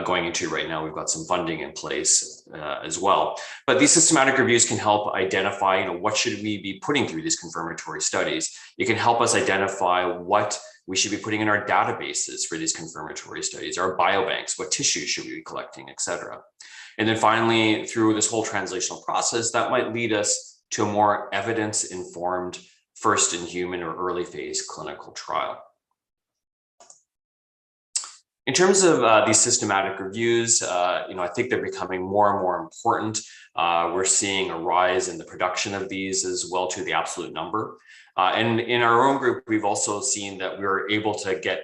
going into right now. We've got some funding in place as well. But these systematic reviews can help identify, what should we be putting through these confirmatory studies. It can help us identify what we should be putting in our databases for these confirmatory studies, our biobanks, what tissues should we be collecting, et cetera. And then finally, through this whole translational process, that might lead us to a more evidence-informed first in human or early phase clinical trial. In terms of these systematic reviews, I think they're becoming more and more important. We're seeing a rise in the production of these as well to the absolute number. And in our own group, we've also seen that we're able to get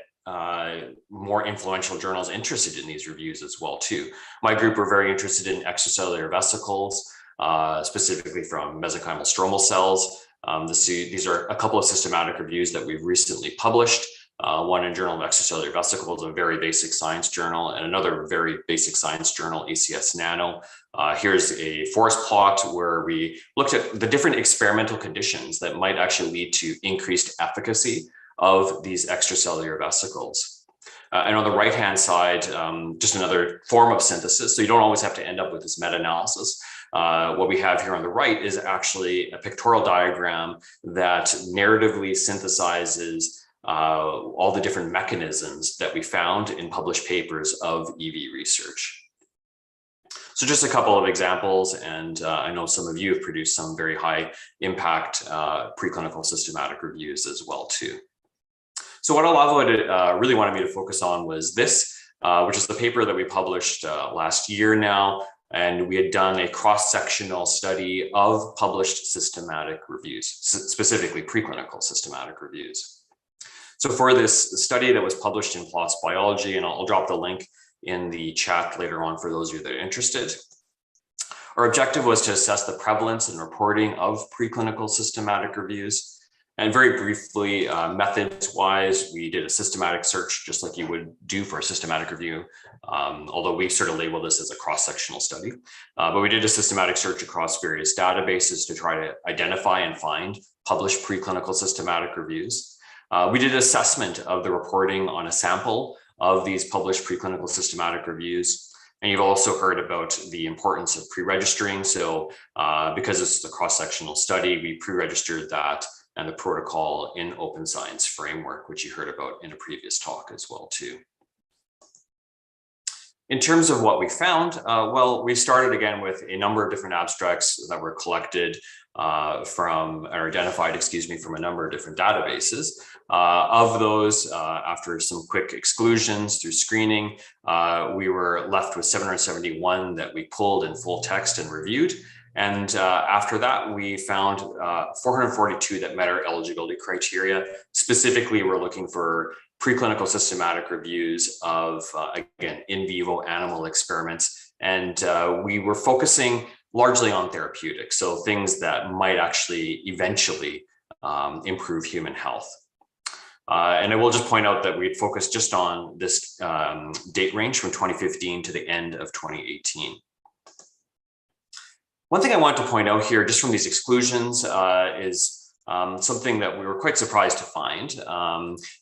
more influential journals interested in these reviews as well too. My group were very interested in extracellular vesicles, specifically from mesenchymal stromal cells. These are a couple of systematic reviews that we've recently published. One in Journal of Extracellular Vesicles, a very basic science journal, and another very basic science journal, ACS Nano. Here's a forest plot where we looked at the different experimental conditions that might actually lead to increased efficacy of these extracellular vesicles. And on the right-hand side, just another form of synthesis. So you don't always have to end up with this meta-analysis. What we have here on the right is actually a pictorial diagram that narratively synthesizes all the different mechanisms that we found in published papers of EV research. So just a couple of examples, and I know some of you have produced some very high impact preclinical systematic reviews as well too. So what Olavo really wanted me to focus on was this, which is the paper that we published last year now, and we had done a cross-sectional study of published systematic reviews, specifically preclinical systematic reviews. So for this study that was published in PLOS Biology, and I'll drop the link in the chat later on for those of you that are interested. Our objective was to assess the prevalence and reporting of preclinical systematic reviews. And very briefly, methods-wise, we did a systematic search, just like you would do for a systematic review, although we sort of label this as a cross-sectional study. But we did a systematic search across various databases to try to identify and find published preclinical systematic reviews. We did assessment of the reporting on a sample of these published preclinical systematic reviews. And you've also heard about the importance of pre-registering. So because it's a cross-sectional study, we pre-registered that and the protocol in Open Science Framework, which you heard about in a previous talk as well too. In terms of what we found, well, we started again with a number of different abstracts that were collected or identified, excuse me, from a number of different databases. Of those, after some quick exclusions through screening, we were left with 771 that we pulled in full text and reviewed. And after that, we found 442 that met our eligibility criteria. Specifically, we're looking for preclinical systematic reviews of, again, in vivo animal experiments. And we were focusing largely on therapeutics, so things that might actually eventually improve human health. And I will just point out that we had focused just on this date range from 2015 to the end of 2018. One thing I want to point out here, just from these exclusions, is something that we were quite surprised to find,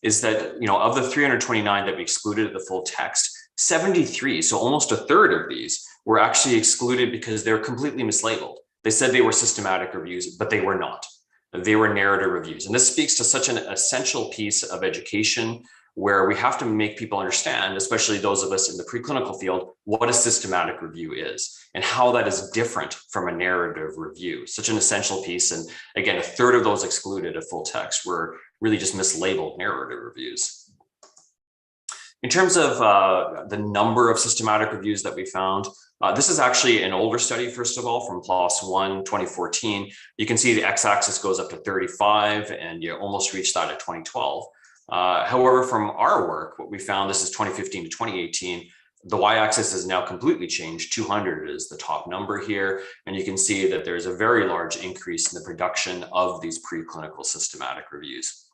is that, of the 329 that we excluded at the full text, 73, so almost a third of these, were actually excluded because they're completely mislabeled. They said they were systematic reviews, but they were not. They were narrative reviews. And this speaks to such an essential piece of education where we have to make people understand, especially those of us in the preclinical field, what a systematic review is and how that is different from a narrative review. Such an essential piece. And again, a third of those excluded at full text were really just mislabeled narrative reviews. In terms of the number of systematic reviews that we found, this is actually an older study, first of all, from PLOS 1, 2014. You can see the x-axis goes up to 35, and you almost reached that at 2012. However, from our work, what we found, this is 2015 to 2018, the y-axis is now completely changed. 200 is the top number here. And you can see that there's a very large increase in the production of these preclinical systematic reviews.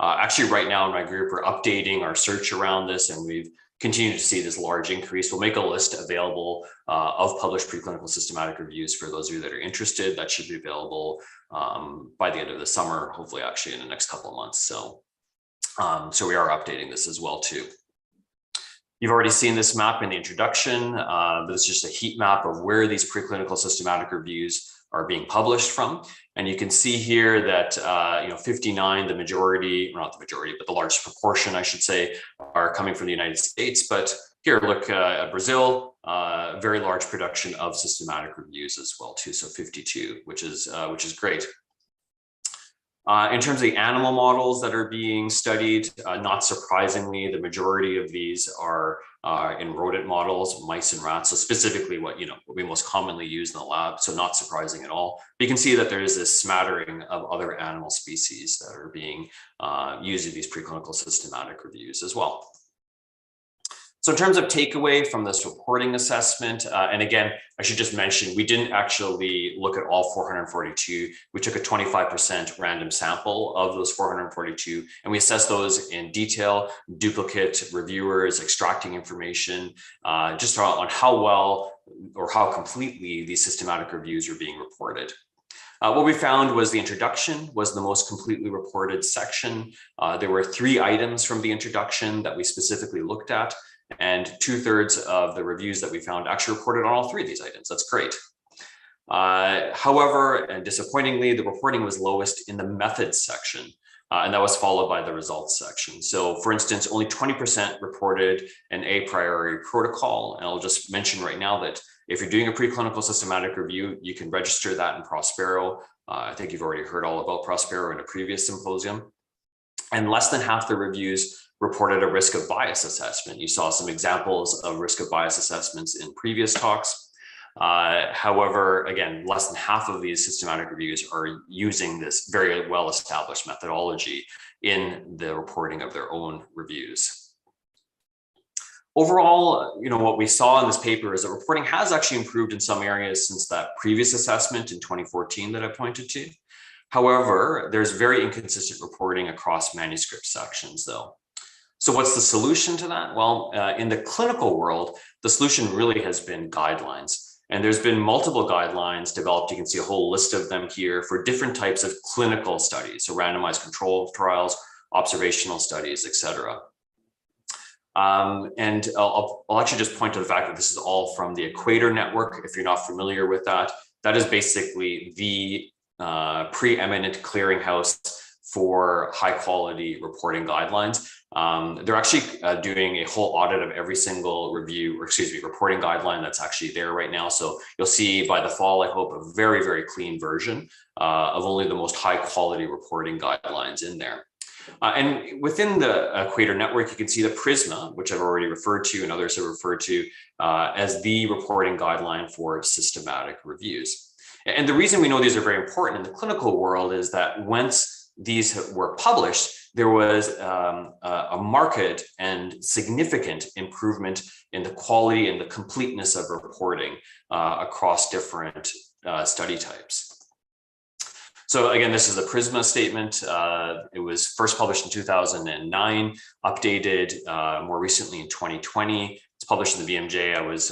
Actually, right now in my group, we're updating our search around this, and we've continued to see this large increase. We'll make a list available of published preclinical systematic reviews for those of you that are interested. That should be available by the end of the summer, hopefully actually in the next couple of months. So we are updating this as well too. You've already seen this map in the introduction, but it's just a heat map of where these preclinical systematic reviews are being published from. And you can see here that 59, the majority, or not the majority, but the largest proportion, I should say, are coming from the United States. But here, look at Brazil, very large production of systematic reviews as well too. So 52, which is great. In terms of the animal models that are being studied, not surprisingly, the majority of these are in rodent models, mice and rats. So specifically what we most commonly use in the lab. So not surprising at all. But you can see that there is this smattering of other animal species that are being used in these preclinical systematic reviews as well. So in terms of takeaway from this reporting assessment, and again, I should just mention, we didn't actually look at all 442. We took a 25% random sample of those 442, and we assessed those in detail, duplicate reviewers, extracting information, just on how well or how completely these systematic reviews are being reported. What we found was the introduction was the most completely reported section. There were 3 items from the introduction that we specifically looked at, and 2/3 of the reviews that we found actually reported on all 3 of these items. That's great. However, and disappointingly, the reporting was lowest in the methods section. And that was followed by the results section. So for instance, only 20% reported an a priori protocol. And I'll just mention right now that if you're doing a preclinical systematic review, you can register that in Prospero. I think you've already heard all about Prospero in a previous symposium. And less than half the reviews reported a risk of bias assessment. You saw some examples of risk of bias assessments in previous talks. However, again, less than half of these systematic reviews are using this very well-established methodology in the reporting of their own reviews. Overall, what we saw in this paper is that reporting has actually improved in some areas since that previous assessment in 2014 that I pointed to. However, there's very inconsistent reporting across manuscript sections though. So what's the solution to that? Well, in the clinical world, the solution really has been guidelines. And there's been multiple guidelines developed. You can see a whole list of them here for different types of clinical studies. So randomized control trials, observational studies, etc. And I'll actually just point to the fact that this is all from the Equator Network. If you're not familiar with that, that is basically the preeminent clearinghouse for high quality reporting guidelines. They're actually doing a whole audit of every single reporting guideline that's actually there right now. So you'll see by the fall, I hope, a very, very clean version of only the most high quality reporting guidelines in there. And within the Equator Network, you can see the PRISMA, which I've already referred to and others have referred to as the reporting guideline for systematic reviews. And the reason we know these are very important in the clinical world is that once these were published, there was a marked and significant improvement in the quality and the completeness of reporting across different study types. So again, this is the PRISMA statement. It was first published in 2009, updated more recently in 2020. It's published in the VMJ. I was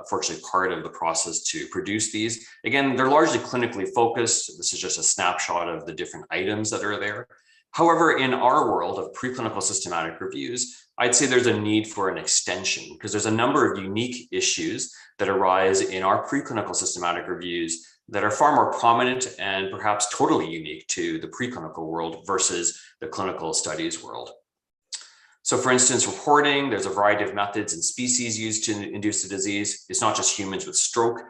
fortunately part of the process to produce these. Again, they're largely clinically focused. This is just a snapshot of the different items that are there. However, in our world of preclinical systematic reviews, I'd say there's a need for an extension because there's a number of unique issues that arise in our preclinical systematic reviews that are far more prominent and perhaps totally unique to the preclinical world versus the clinical studies world. So for instance, reporting, there's a variety of methods and species used to induce the disease. It's not just humans with stroke.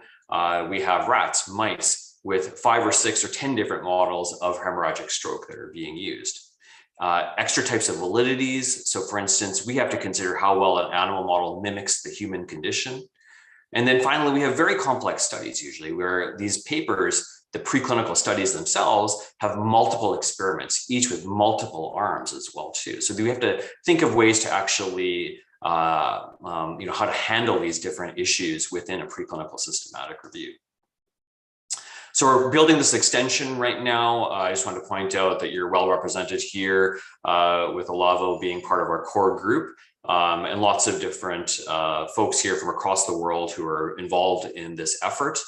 We have rats, mice with 5 or 6 or 10 different models of hemorrhagic stroke that are being used. Extra types of validities. So for instance, we have to consider how well an animal model mimics the human condition. And then finally, we have very complex studies usually where these papers, the preclinical studies themselves, have multiple experiments, each with multiple arms as well too. So we have to think of ways to actually, how to handle these different issues within a preclinical systematic review. So we're building this extension right now. I just want to point out that you're well represented here with Olavo being part of our core group. And lots of different folks here from across the world who are involved in this effort.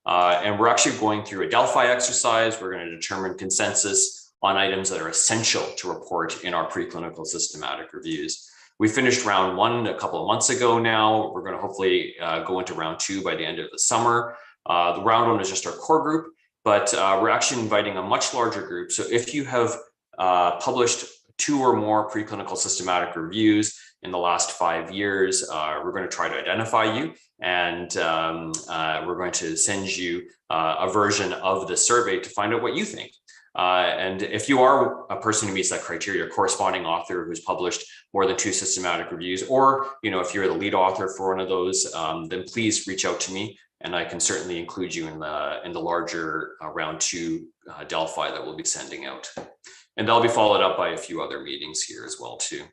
And we're actually going through a Delphi exercise. We're going to determine consensus on items that are essential to report in our preclinical systematic reviews. We finished round 1 a couple of months ago now. We're going to hopefully go into round 2 by the end of the summer. The round 1 is just our core group, but we're actually inviting a much larger group. So if you have published 2 or more preclinical systematic reviews in the last 5 years, we're going to try to identify you, and we're going to send you a version of the survey to find out what you think. And if you are a person who meets that criteria, a corresponding author who's published more than 2 systematic reviews, or if you're the lead author for one of those, then please reach out to me, and I can certainly include you in the larger round 2 Delphi that we'll be sending out. And that'll be followed up by a few other meetings here as well too.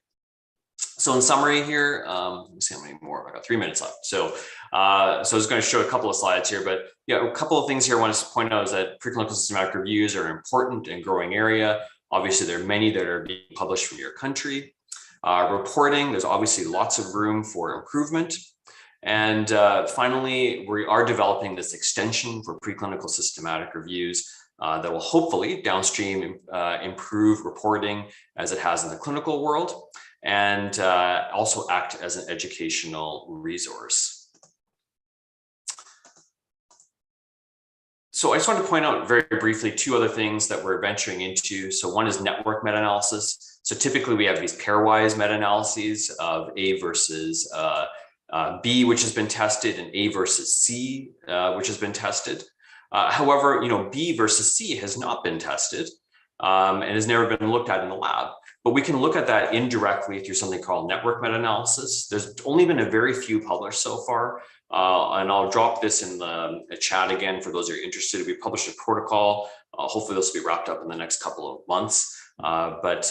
So in summary here, let me see how many more. I got 3 minutes left. So I was going to show a couple of slides here, but yeah, a couple of things here I want to point out is that preclinical systematic reviews are an important and growing area. Obviously, there are many that are being published from your country. Reporting, there's obviously lots of room for improvement. And finally, we are developing this extension for preclinical systematic reviews that will hopefully downstream improve reporting as it has in the clinical world, and also act as an educational resource. So I just want to point out very briefly two other things that we're venturing into. So one is network meta-analysis. So typically we have these pairwise meta-analyses of A versus B, which has been tested, and A versus C, which has been tested. However, B versus C has not been tested and has never been looked at in the lab. But we can look at that indirectly through something called network meta-analysis. There's only been a very few published so far. And I'll drop this in the chat again for those who are interested. We published a protocol. Hopefully this will be wrapped up in the next couple of months. But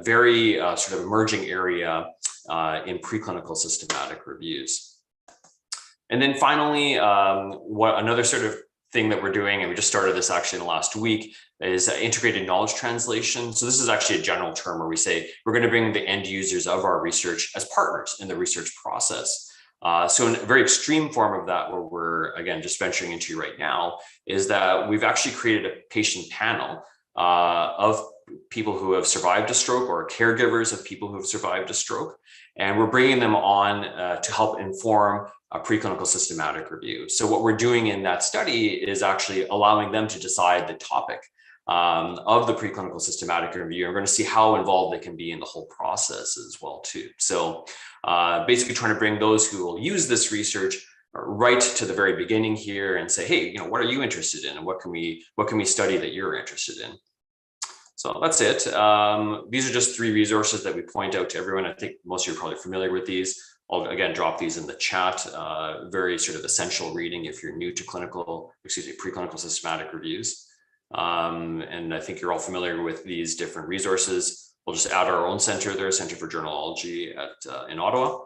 very sort of emerging area in preclinical systematic reviews. And then finally, another sort of thing that we're doing, and we just started this actually in the last week, is integrated knowledge translation. So this is actually a general term where we say we're going to bring the end users of our research as partners in the research process. So in a very extreme form of that, where we're, again, just venturing into right now, is that we've actually created a patient panel of people who have survived a stroke or caregivers of people who have survived a stroke. And we're bringing them on to help inform a preclinical systematic review. So what we're doing in that study is actually allowing them to decide the topic of the preclinical systematic review. We're going to see how involved they can be in the whole process as well too. So basically trying to bring those who will use this research right to the very beginning here and say, hey, what are you interested in, and what can we study that you're interested in? So that's it. These are just 3 resources that we point out to everyone. I think most of you are probably familiar with these. I'll again drop these in the chat. Very sort of essential reading if you're new to preclinical systematic reviews. And I think you're all familiar with these different resources. We'll just add our own center there, Center for Journalology in Ottawa.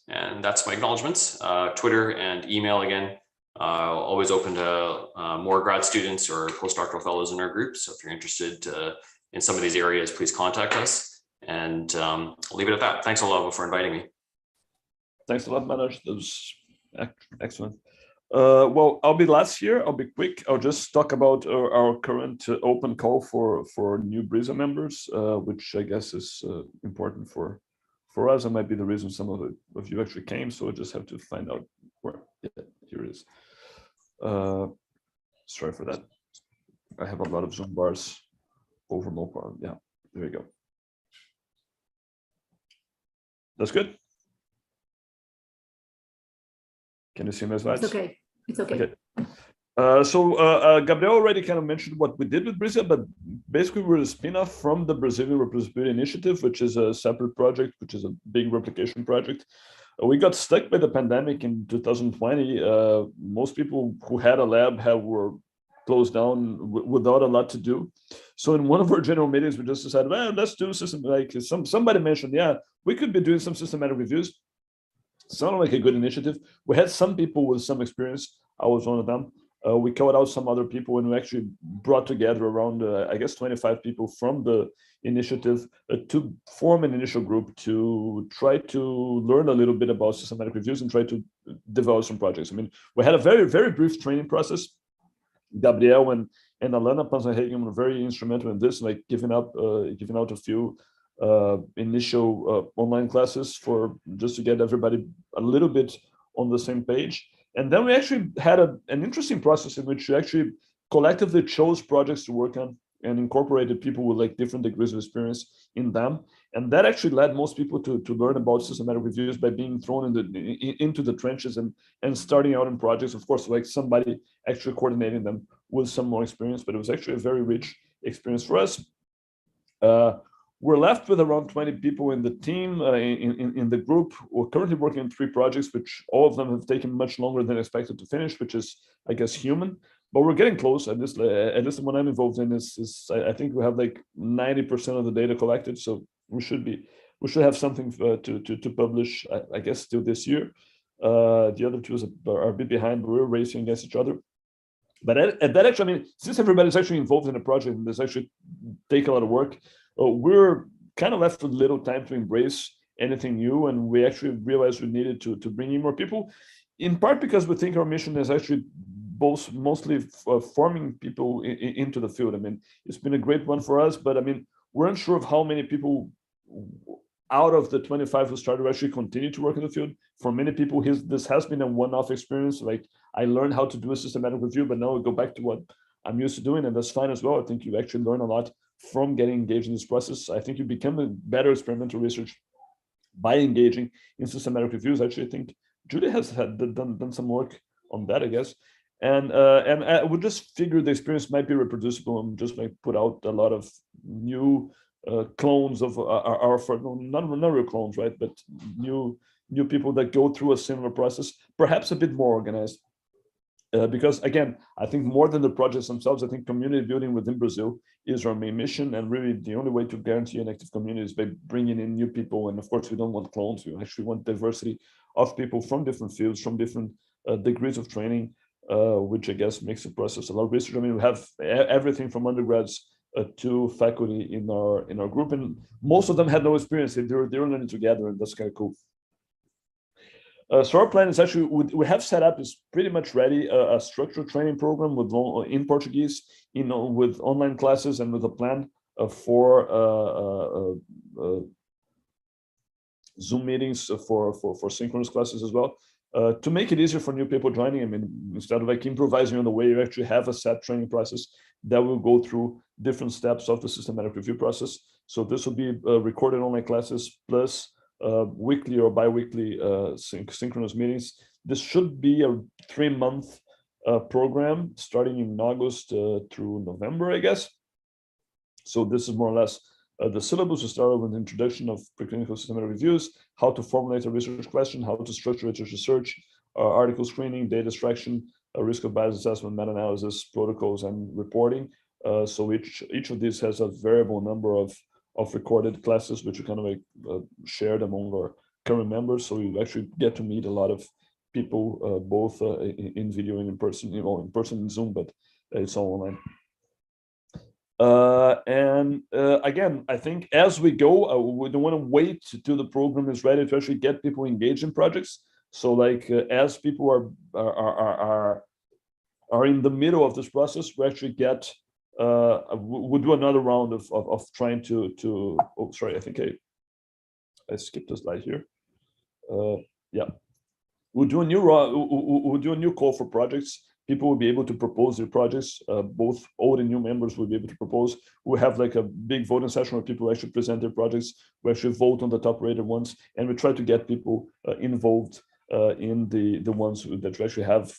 And that's my acknowledgements. Twitter and email again. Always open to more grad students or postdoctoral fellows in our group. So if you're interested in some of these areas, please contact us. And I'll leave it at that. Thanks, Olavo, for inviting me. Thanks a lot, Manoj. That was excellent. Well, I'll be last here. I'll be quick. I'll just talk about our current open call for new BRISA members, which I guess is important for us. It might be the reason some of you actually came. So I just have to find out where. Yeah, here it is. Sorry for that. I have a lot of Zoom bars over mobile. Yeah, there you go. That's good. Can you see my slides? It's okay. It's okay. So Gabriel already kind of mentioned what we did with BRISA, but basically we're a spin-off from the Brazilian Reproducibility Initiative, which is a separate project, which is a big replication project. We got stuck by the pandemic in 2020. Most people who had a lab were closed down without a lot to do. So in one of our general meetings, we just decided, well, let's do somebody mentioned, yeah, we could be doing some systematic reviews. Sounded like a good initiative. We had some people with some experience. I was one of them. We called out some other people, and we actually brought together around, I guess, 25 people from the initiative to form an initial group to try to learn a little bit about systematic reviews and try to develop some projects. I mean, we had a very, very brief training process. Gabriel and Alana Panzerhagen were very instrumental in this, like giving out a few initial online classes just to get everybody a little bit on the same page. And then we actually had an interesting process in which we actually collectively chose projects to work on and incorporated people with like different degrees of experience in them. And that actually led most people to learn about systematic reviews by being thrown into the trenches and starting out in projects. Of course, like somebody actually coordinating them with some more experience, but it was actually a very rich experience for us. We're left with around 20 people in the team, in the group. We're currently working on 3 projects, which all of them have taken much longer than expected to finish, which is, I guess, human. But we're getting close. At least the one I'm involved in is I think we have like 90% of the data collected. So we should have something to publish, I guess, still this year. The other 2 are a bit behind, but we're racing against each other. But at that actually, I mean, since everybody's actually involved in a project and this actually take a lot of work, we're kind of left with little time to embrace anything new, and we actually realized we needed to bring in more people, in part because we think our mission is actually mostly forming people into the field. I mean, it's been a great one for us, but I mean, we're unsure of how many people out of the 25 who started, actually continue to work in the field. For many people, this has been a one-off experience. Like, I learned how to do a systematic review, but now I go back to what I'm used to doing, and that's fine as well. I think you actually learn a lot from getting engaged in this process. I think you become a better experimental researcher by engaging in systematic reviews. Actually, I think Julie has done some work on that, I guess. And I would just figure the experience might be reproducible and just like put out a lot of new clones of our not real clones, right? But new people that go through a similar process, perhaps a bit more organized. Because again, I think more than the projects themselves, I think community building within Brazil is our main mission, and really the only way to guarantee an active community is by bringing in new people. And of course, we don't want clones. We actually want diversity of people from different fields, from different degrees of training, which I guess makes the process a lot of research. I mean, we have everything from undergrads to faculty in our group, and most of them had no experience. They were learning together, and that's kind of cool. So our plan is actually, we have set up, is pretty much ready, a structured training program in Portuguese, with online classes and with a plan for Zoom meetings for synchronous classes as well, to make it easier for new people joining. I mean, instead of like improvising on the way, you actually have a set training process that will go through different steps of the systematic review process. So this will be recorded online classes plus weekly or bi-weekly synchronous meetings. This should be a 3-month program starting in August through November, I guess. So this is more or less the syllabus. We start with an introduction of preclinical systematic reviews, how to formulate a research question, how to structure research, article screening, data extraction, risk of bias assessment, meta-analysis, protocols, and reporting. So each of these has a variable number of recorded classes, which are kind of like shared among our current members. So you actually get to meet a lot of people, both in video and in person, in person in Zoom, but it's all online. Again, I think as we go, we don't want to wait till the program is ready to actually get people engaged in projects. So like as people are in the middle of this process, we actually get we'll do another round of trying to oh, sorry, I think I skipped a slide here. Yeah, we'll do a new call for projects. People will be able to propose their projects. Both old and new members will be able to propose. We'll have like a big voting session where people actually present their projects. We actually vote on the top rated ones, and we try to get people involved in the ones that we actually have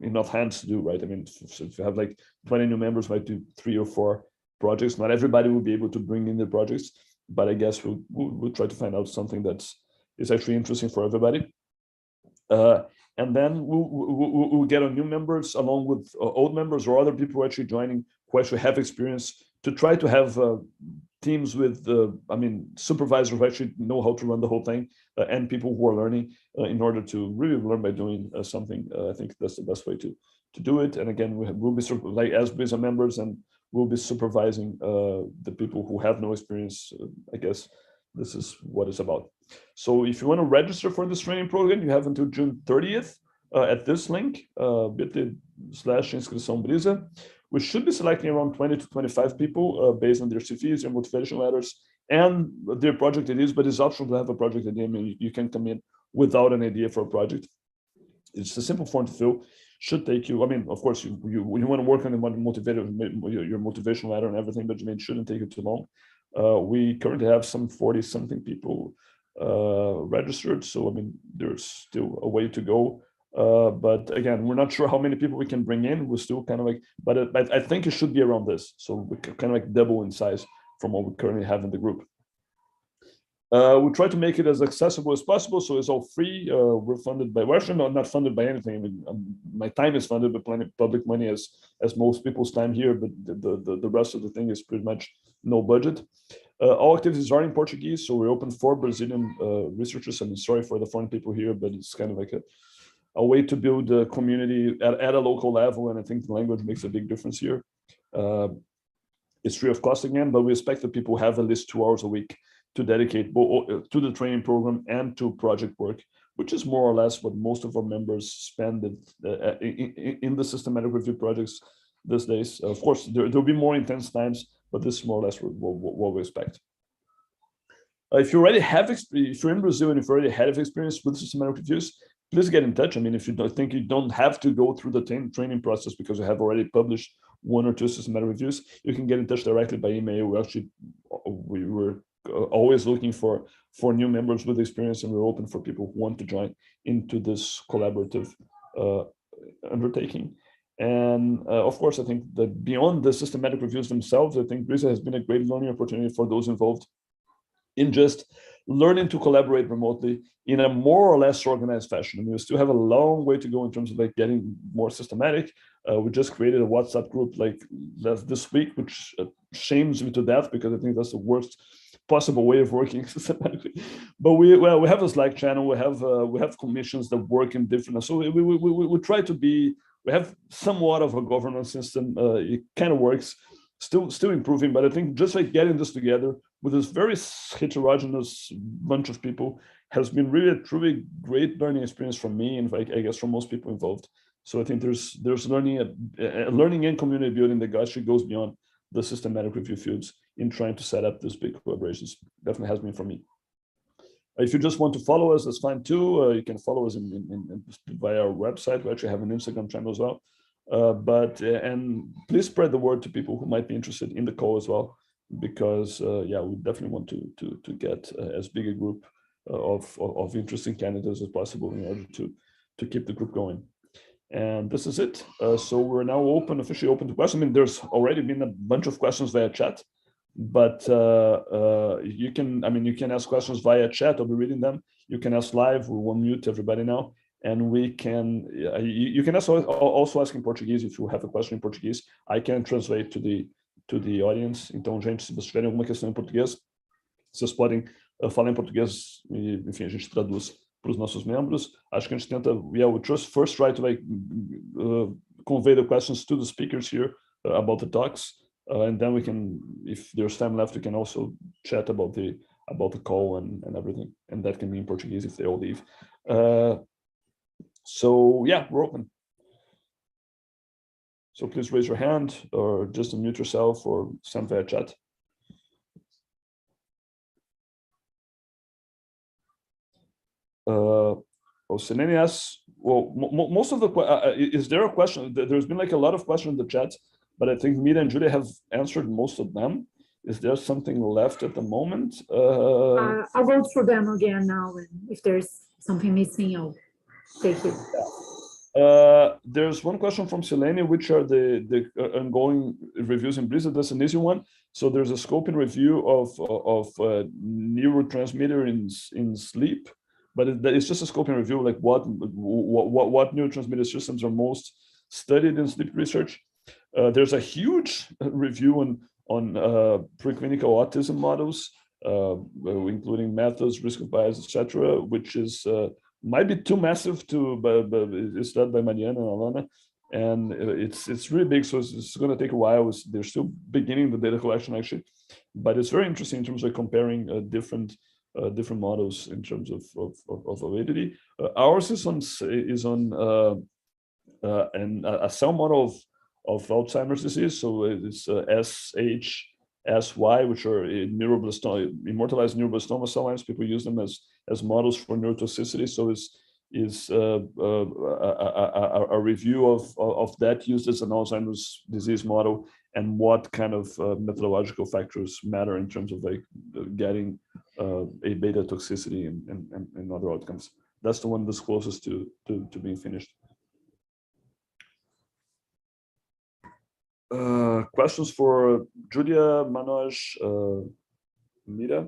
enough hands to do, right? I mean, so if you have like 20 new members, might do 3 or 4 projects. Not everybody will be able to bring in their projects, but I guess we'll try to find out something is actually interesting for everybody. And then we'll get on new members along with old members or other people actually joining who actually have experience, to try to have teams with, I mean, supervisors who actually know how to run the whole thing, and people who are learning in order to really learn by doing something. I think that's the best way to do it. And again, we'll be like as BRISA members, and we'll be supervising the people who have no experience. I guess this is what it's about. So if you want to register for this training program, you have until June 30th at this link, bit.ly/inscrição BRISA. We should be selecting around 20 to 25 people based on their CVs, their motivation letters, and their project ideas, but it's optional to have a project idea. I mean, you can come in without an idea for a project. It's a simple form to fill. Should take you, I mean, of course, you want to work on your motivation letter and everything, but I mean, it shouldn't take you too long. We currently have some 40-something people registered, so I mean, there's still a way to go. But again, we're not sure how many people we can bring in. We're still kind of like, but I think it should be around this. So we kind of like double in size from what we currently have in the group. We try to make it as accessible as possible, so it's all free. We're funded by, well, actually not funded by anything. I mean, my time is funded by plenty of public money, as most people's time here, but the rest of the thing is pretty much no budget. All activities are in Portuguese, so we're open for Brazilian researchers. I'm sorry for the foreign people here, but it's kind of like a way to build a community at a local level, and I think the language makes a big difference here. It's free of cost again, but we expect that people have at least 2 hours a week to dedicate both to the training program and to project work, which is more or less what most of our members spend in the systematic review projects these days. Of course, there'll be more intense times, but this is more or less what we expect. If you already have, if you're in Brazil and if you already had experience with systematic reviews, please get in touch. I mean, if you don't think you don't have to go through the training process because you have already published 1 or 2 systematic reviews, you can get in touch directly by email. We were always looking for new members with experience, and we're open for people who want to join into this collaborative undertaking. And of course, I think that beyond the systematic reviews themselves, I think BRISA has been a great learning opportunity for those involved in just learning to collaborate remotely in a more or less organized fashion. I mean, we still have a long way to go in terms of like getting more systematic. We just created a WhatsApp group like this week, which shames me to death because I think that's the worst possible way of working systematically. But we have a Slack channel. We have commissions that work in different. So we try to be. We have somewhat of a governance system. It kind of works. Still improving, but I think just like getting this together with this very heterogeneous bunch of people has been really a truly great learning experience for me, and I guess for most people involved. So I think there's learning and community building that actually goes beyond the systematic review fields in trying to set up these big collaborations. Definitely has been for me. If you just want to follow us, that's fine too. You can follow us via our website. We actually have an Instagram channel as well. And please spread the word to people who might be interested in the call as well, because yeah, we definitely want to get as big a group of interesting candidates as possible in order to keep the group going. And this is it. So we're now officially open to questions. I mean, there's already been a bunch of questions via chat, but you can ask questions via chat. I'll be reading them. You can ask live. We will mute everybody now. And we can, you can also ask in Portuguese if you have a question in Portuguese. I can translate to the audience. Então, gente, se vocês tiverem alguma questão em português, vocês podem falar em português e, enfim, a gente traduz para os nossos membros. Acho que a gente tenta, we first try to like convey the questions to the speakers here about the talks, and then we can, if there's time left, we can also chat about the call and everything, and that can be in Portuguese if they all leave. So yeah, we're open. So please raise your hand or just unmute yourself or send via chat. Selene asks, well, most of the, is there a question? There's been like a lot of questions in the chat, but I think Mira and Julia have answered most of them. Is there something left at the moment? I'll go through them again now, and if there's something missing, I'll take it. There's one question from Selene, which are the ongoing reviews in BRISA. That's an easy one. So there's a scoping review of neurotransmitter in sleep, but it's just a scoping review, like what neurotransmitter systems are most studied in sleep research. There's a huge review on preclinical autism models, including methods, risk of bias, etc., which is might be too massive to, but it's led by Mariana and Alana, and it's really big, so it's going to take a while. They're still beginning the data collection actually, but it's very interesting in terms of comparing different models in terms of validity. Ours is on a cell model of Alzheimer's disease, so it's SHSY, which are immortalized neuroblastoma cell lines. People use them as models for neurotoxicity. So is a review of that used as an Alzheimer's disease model, and what kind of methodological factors matter in terms of like getting a beta toxicity and other outcomes. That's the one that's closest to being finished. Questions for Julia, Manoj, Mira?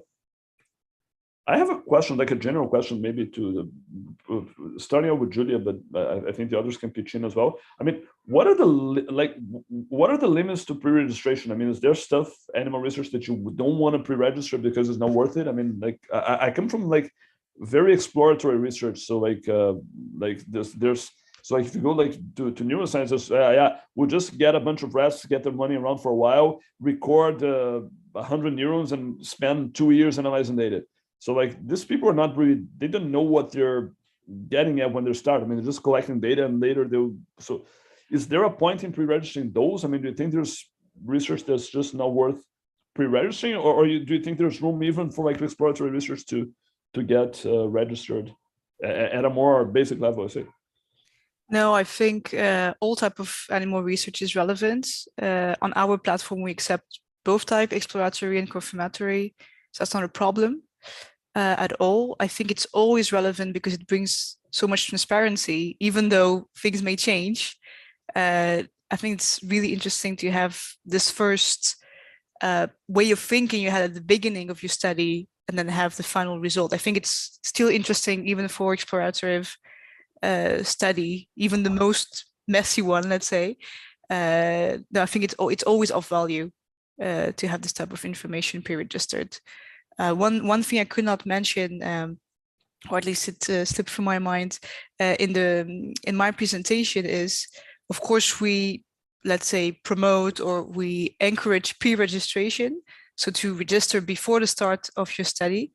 I have a question, like a general question, maybe starting out with Julia, but I think the others can pitch in as well. I mean, what are the limits to pre-registration? I mean, is there stuff, animal research, that you don't want to pre-register because it's not worth it? I mean, like I come from like very exploratory research, so like there's. So like if you go like to neurosciences, we'll just get a bunch of rats, get their money around for a while, record 100 neurons, and spend 2 years analyzing data. So like these people are not really, they don't know what they're getting at when they start. I mean, they're just collecting data, and later they'll. So is there a point in pre-registering those? I mean, do you think there's research that's just not worth pre-registering, or do you think there's room even for like exploratory research to get registered at a more basic level, I say? No, I think all type of animal research is relevant. On our platform, we accept both type, exploratory and confirmatory. So that's not a problem at all. I think it's always relevant because it brings so much transparency, even though things may change. I think it's really interesting to have this first way of thinking you had at the beginning of your study and then have the final result. I think it's still interesting even for explorative study, even the most messy one, let's say. No, I think it's always of value to have this type of information pre-registered. One thing I could not mention, or at least it slipped from my mind in my presentation is, of course, we, let's say, promote or we encourage pre-registration, so to register before the start of your study,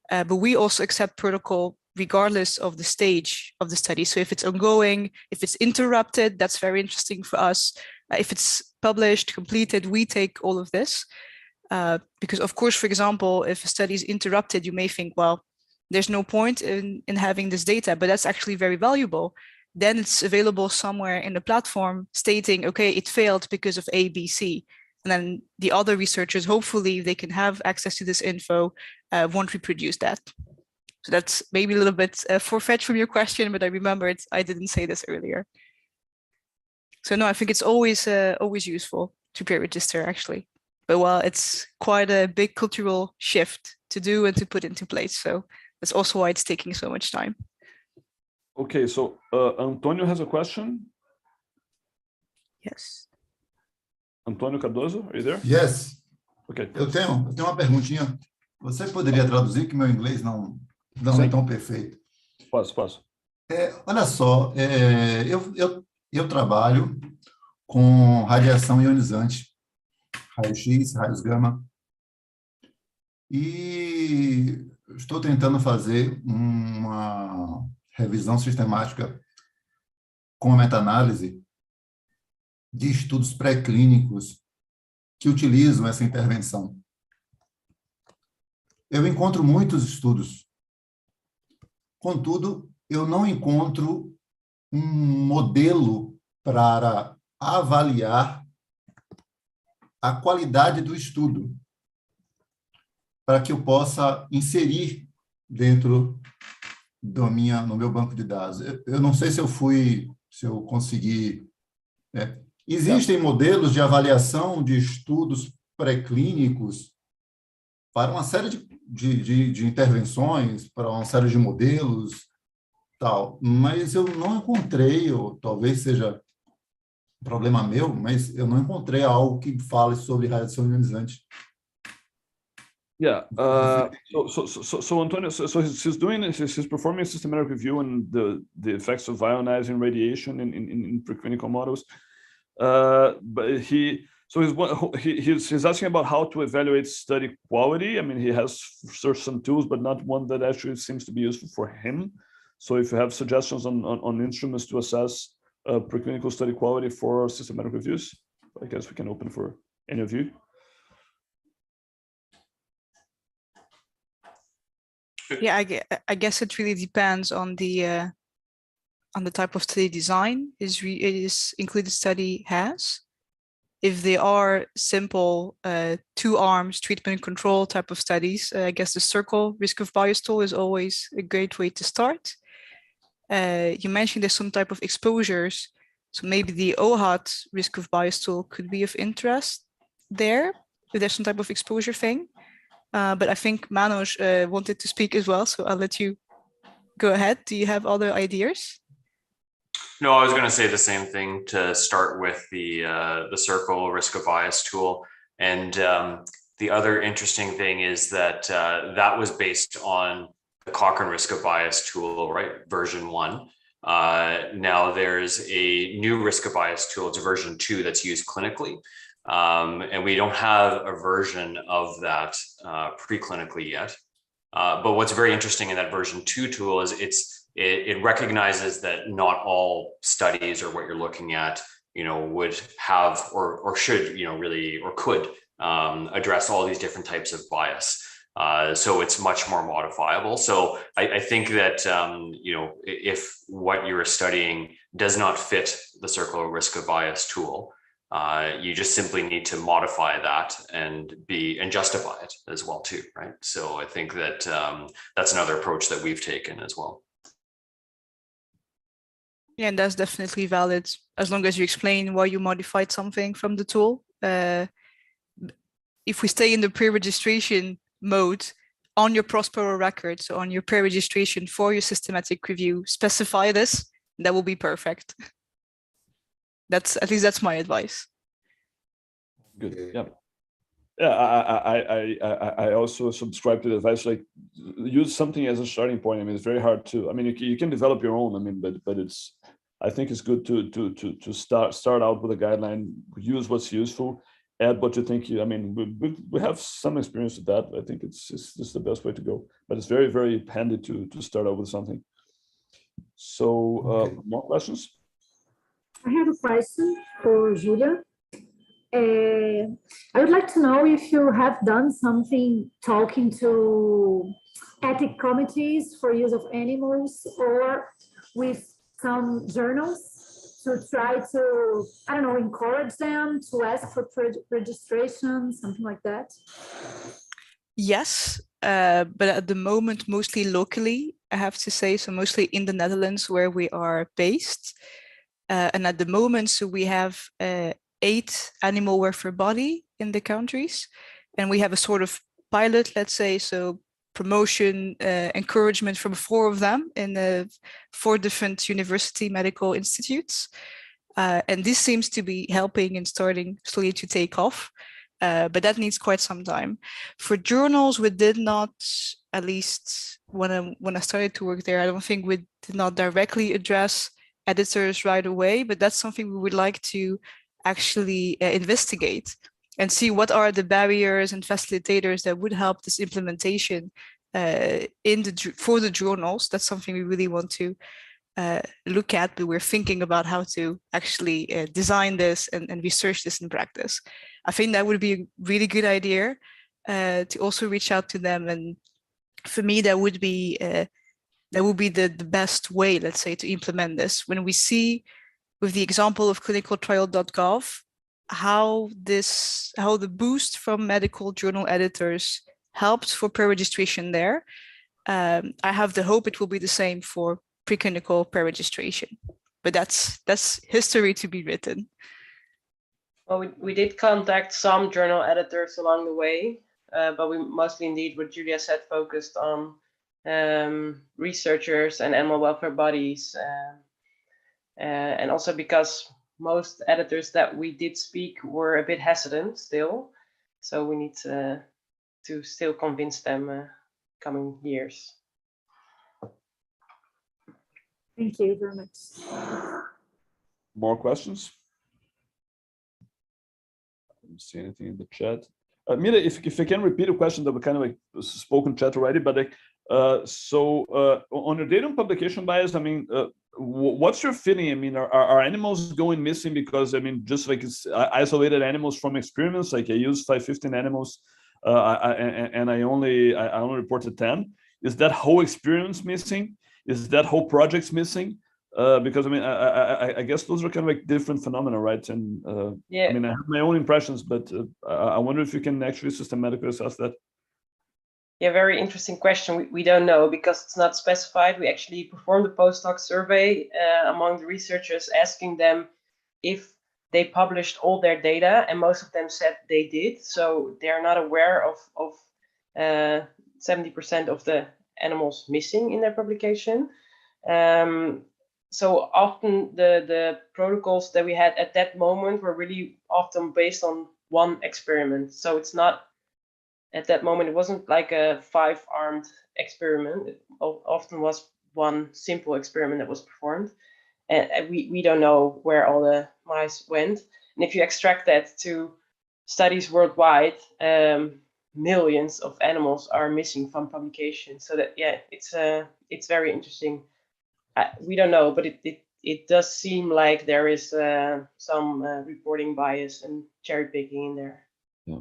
but we also accept protocol regardless of the stage of the study. So if it's ongoing, if it's interrupted, that's very interesting for us. If it's published, completed, we take all of this. Because of course, for example, if a study is interrupted, you may think, well, there's no point in having this data, but that's actually very valuable. Then it's available somewhere in the platform stating, okay, it failed because of A, B, C. And then the other researchers, hopefully they can have access to this info, won't reproduce that. So that's maybe a little bit far-fetched from your question, but I remembered I didn't say this earlier. So no, I think it's always useful to pre-register actually. But well, it's quite a big cultural shift to do and to put into place. So that's also why it's taking so much time. Okay, so Antonio has a question. Yes. Antonio Cardoso, are you there? Yes. Okay. Eu tenho uma perguntinha. Você poderia traduzir, que meu inglês não é tão perfeito. Posso. Olha só, eu trabalho com radiação ionizante, raio-x, raios gama, e estou tentando fazer uma revisão sistemática com a meta-análise de estudos pré-clínicos que utilizam essa intervenção. Eu encontro muitos estudos, contudo, eu não encontro um modelo para avaliar a qualidade do estudo, para que eu possa inserir dentro no meu banco de dados. Eu não sei se eu consegui. Existem modelos de avaliação de estudos pré-clínicos para uma série de intervenções, para uma série de modelos, tal, mas eu não encontrei, ou talvez seja um problema meu, mas eu não encontrei algo que fale sobre radiação ionizante. Yeah. So Antonio, he's performing a systematic review on the effects of ionizing radiation in preclinical models. But he's asking about how to evaluate study quality. I mean, he has searched some tools, but not one that actually seems to be useful for him. So if you have suggestions on instruments to assess preclinical study quality for systematic reviews, I guess we can open for any of you. Yeah, I guess it really depends on the type of study design is included study has. If they are simple 2 arms treatment and control type of studies, I guess the circle risk of bias tool is always a great way to start. You mentioned there's some type of exposures, so maybe the OHAT risk of bias tool could be of interest there if there's some type of exposure thing. But I think Manoj wanted to speak as well, so I'll let you go ahead. Do you have other ideas? No, I was going to say the same thing, to start with the circle risk of bias tool. And the other interesting thing is that that was based on the Cochrane risk of bias tool, right? Version 1. Now there's a new risk of bias tool. It's version 2 that's used clinically. And we don't have a version of that preclinically yet. But what's very interesting in that version 2 tool is it recognizes that not all studies or what you're looking at, would have or should, really, or could address all these different types of bias. So it's much more modifiable. So I think that, you know, if what you're studying does not fit the circular risk of bias tool, you just simply need to modify that and justify it as well too, right? So I think that that's another approach that we've taken as well. Yeah, and that's definitely valid as long as you explain why you modified something from the tool. If we stay in the pre-registration mode on your Prospero record, so on your pre-registration for your systematic review, specify this, that will be perfect. That's, at least that's my advice. Good. Yeah. Yeah, I also subscribe to the advice, like use something as a starting point. I mean, it's very hard to, I mean, you can develop your own, I mean, but it's, I think it's good to start out with a guideline, use what's useful, add what you think I mean, we have some experience with that. I think it's just the best way to go, but it's very, very handy to start out with something. So Okay. More questions? I have a question for Julia. I would like to know if you have done something talking to ethic committees for use of animals or with some journals to try to, I don't know, encourage them to ask for registration, something like that? Yes, but at the moment, mostly locally, I have to say, so mostly in the Netherlands where we are based. And at the moment, so we have 8 animal welfare body in the countries, and we have a sort of pilot, let's say, so promotion, encouragement from 4 of them in 4 different university medical institutes. And this seems to be helping and starting slowly to take off, but that needs quite some time. For journals, we did not, at least when I started to work there, I don't think we did not directly address editors right away, but that's something we would like to actually investigate and see what are the barriers and facilitators that would help this implementation for the journals. That's something we really want to look at, but we're thinking about how to actually design this and research this in practice. I think that would be a really good idea to also reach out to them, and for me that would be the best way, let's say, to implement this. When we see with the example of clinicaltrial.gov, how the boost from medical journal editors helped for pre-registration there, I have the hope it will be the same for preclinical pre-registration, but that's history to be written. Well, we did contact some journal editors along the way, but we mostly indeed, what Julia said, focused on researchers and animal welfare bodies, and also because most editors that we did speak were a bit hesitant still, so we need to still convince them coming years. Thank you very much. More questions? I don't see anything in the chat. Mira, if I can repeat a question that we kind of like spoken chat already, but like, on your data and publication bias, I mean, what's your feeling? I mean, are animals going missing because, I mean, just like it's isolated animals from experiments, like I used 515 animals and I only reported 10. Is that whole experience missing? Is that whole project's missing? Because I mean, I guess those are kind of like different phenomena, right? And yeah, I mean, I have my own impressions, but I wonder if you can actually systematically assess that. Yeah, very interesting question. We don't know because it's not specified. We actually performed a postdoc survey among the researchers, asking them if they published all their data, and most of them said they did. So they're not aware of 70% of the animals missing in their publication. So often the protocols that we had at that moment were really often based on one experiment. So it's not, at that moment, it wasn't like a 5-armed experiment. It often was one simple experiment that was performed. And we don't know where all the mice went. And if you extract that to studies worldwide, millions of animals are missing from publication. So that, yeah, it's very interesting. We don't know, but it does seem like there is some reporting bias and cherry picking in there. Yeah.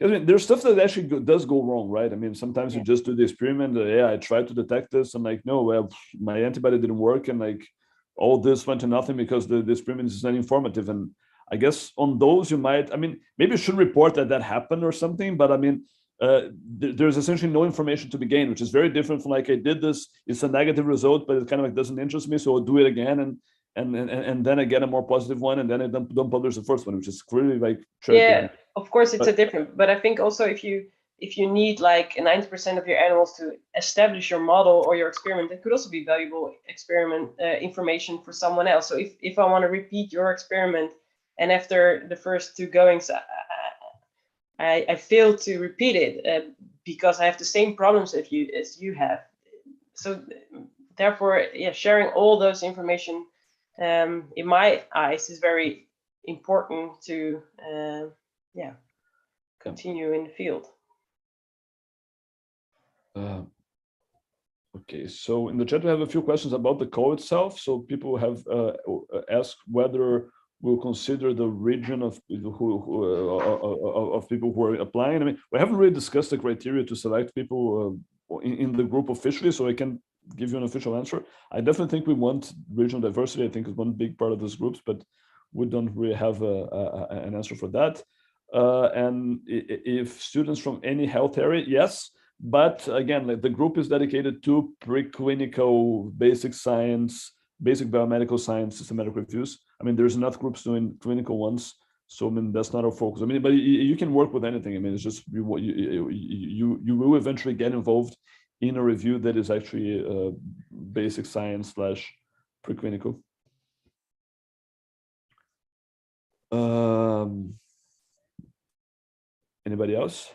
I mean, there's stuff that actually does go wrong, right? I mean, sometimes you just do the experiment. Yeah, I tried to detect this, and like, no, well, my antibody didn't work, and like, all this went to nothing because the experiment is not informative. And I guess on those you might, I mean, maybe you should report that happened or something. But I mean, there's essentially no information to be gained, which is very different from like, I did this, it's a negative result, but it kind of like doesn't interest me, so I'll do it again, and then I get a more positive one, and then I don't publish the first one, which is really like yeah, of course it's a different, but I think also if you need like 90% of your animals to establish your model or your experiment, it could also be valuable experiment information for someone else. So if I want to repeat your experiment, and after the first 2 goings I failed to repeat it because I have the same problems as you have. So therefore, yeah, sharing all those information in my eyes is very important to continue in the field. Okay, so in the chat we have a few questions about the call itself. So people have asked whether we'll consider the region of people who are applying. I mean, we haven't really discussed the criteria to select people in the group officially, so I can give you an official answer. I definitely think we want regional diversity. I think is one big part of these groups, but we don't really have an answer for that. And if students from any health area, yes. But again, like the group is dedicated to preclinical, basic science, basic biomedical science, systematic reviews. I mean, there's enough groups doing clinical ones, so I mean that's not our focus. I mean, but you can work with anything. I mean, it's just you will eventually get involved in a review that is actually basic science / preclinical. Anybody else?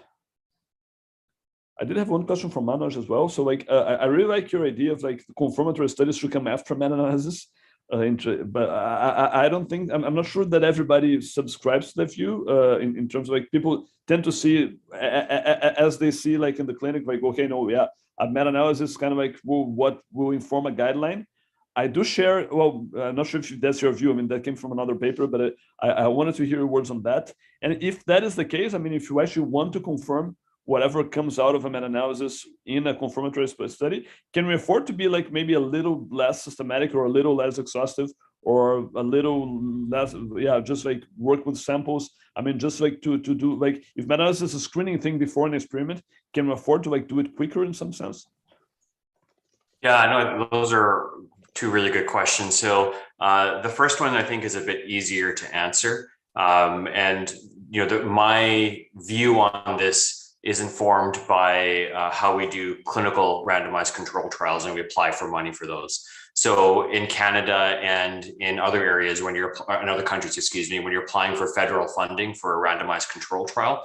I did have one question from Manoj as well. So like, I really like your idea of like the confirmatory studies should come after meta-analysis. But I don't think, I'm not sure that everybody subscribes to that view in terms of like people tend to see as they see like in the clinic, like, okay, no, yeah, a meta-analysis kind of like what will inform a guideline. I do share, well, I'm not sure if that's your view. I mean, that came from another paper, but I wanted to hear your words on that. And if that is the case, I mean, if you actually want to confirm whatever comes out of a meta-analysis in a confirmatory study, can we afford to be like maybe a little less systematic or a little less exhaustive or a little less, yeah, just like work with samples? I mean, just like to do like, if meta-analysis is a screening thing before an experiment, can we afford to like do it quicker in some sense? Yeah, I know those are 2 really good questions. So the first one I think is a bit easier to answer. And you know, my view on this is informed by how we do clinical randomized control trials, and we apply for money for those. So in Canada and in other areas, in other countries, excuse me, when you're applying for federal funding for a randomized control trial,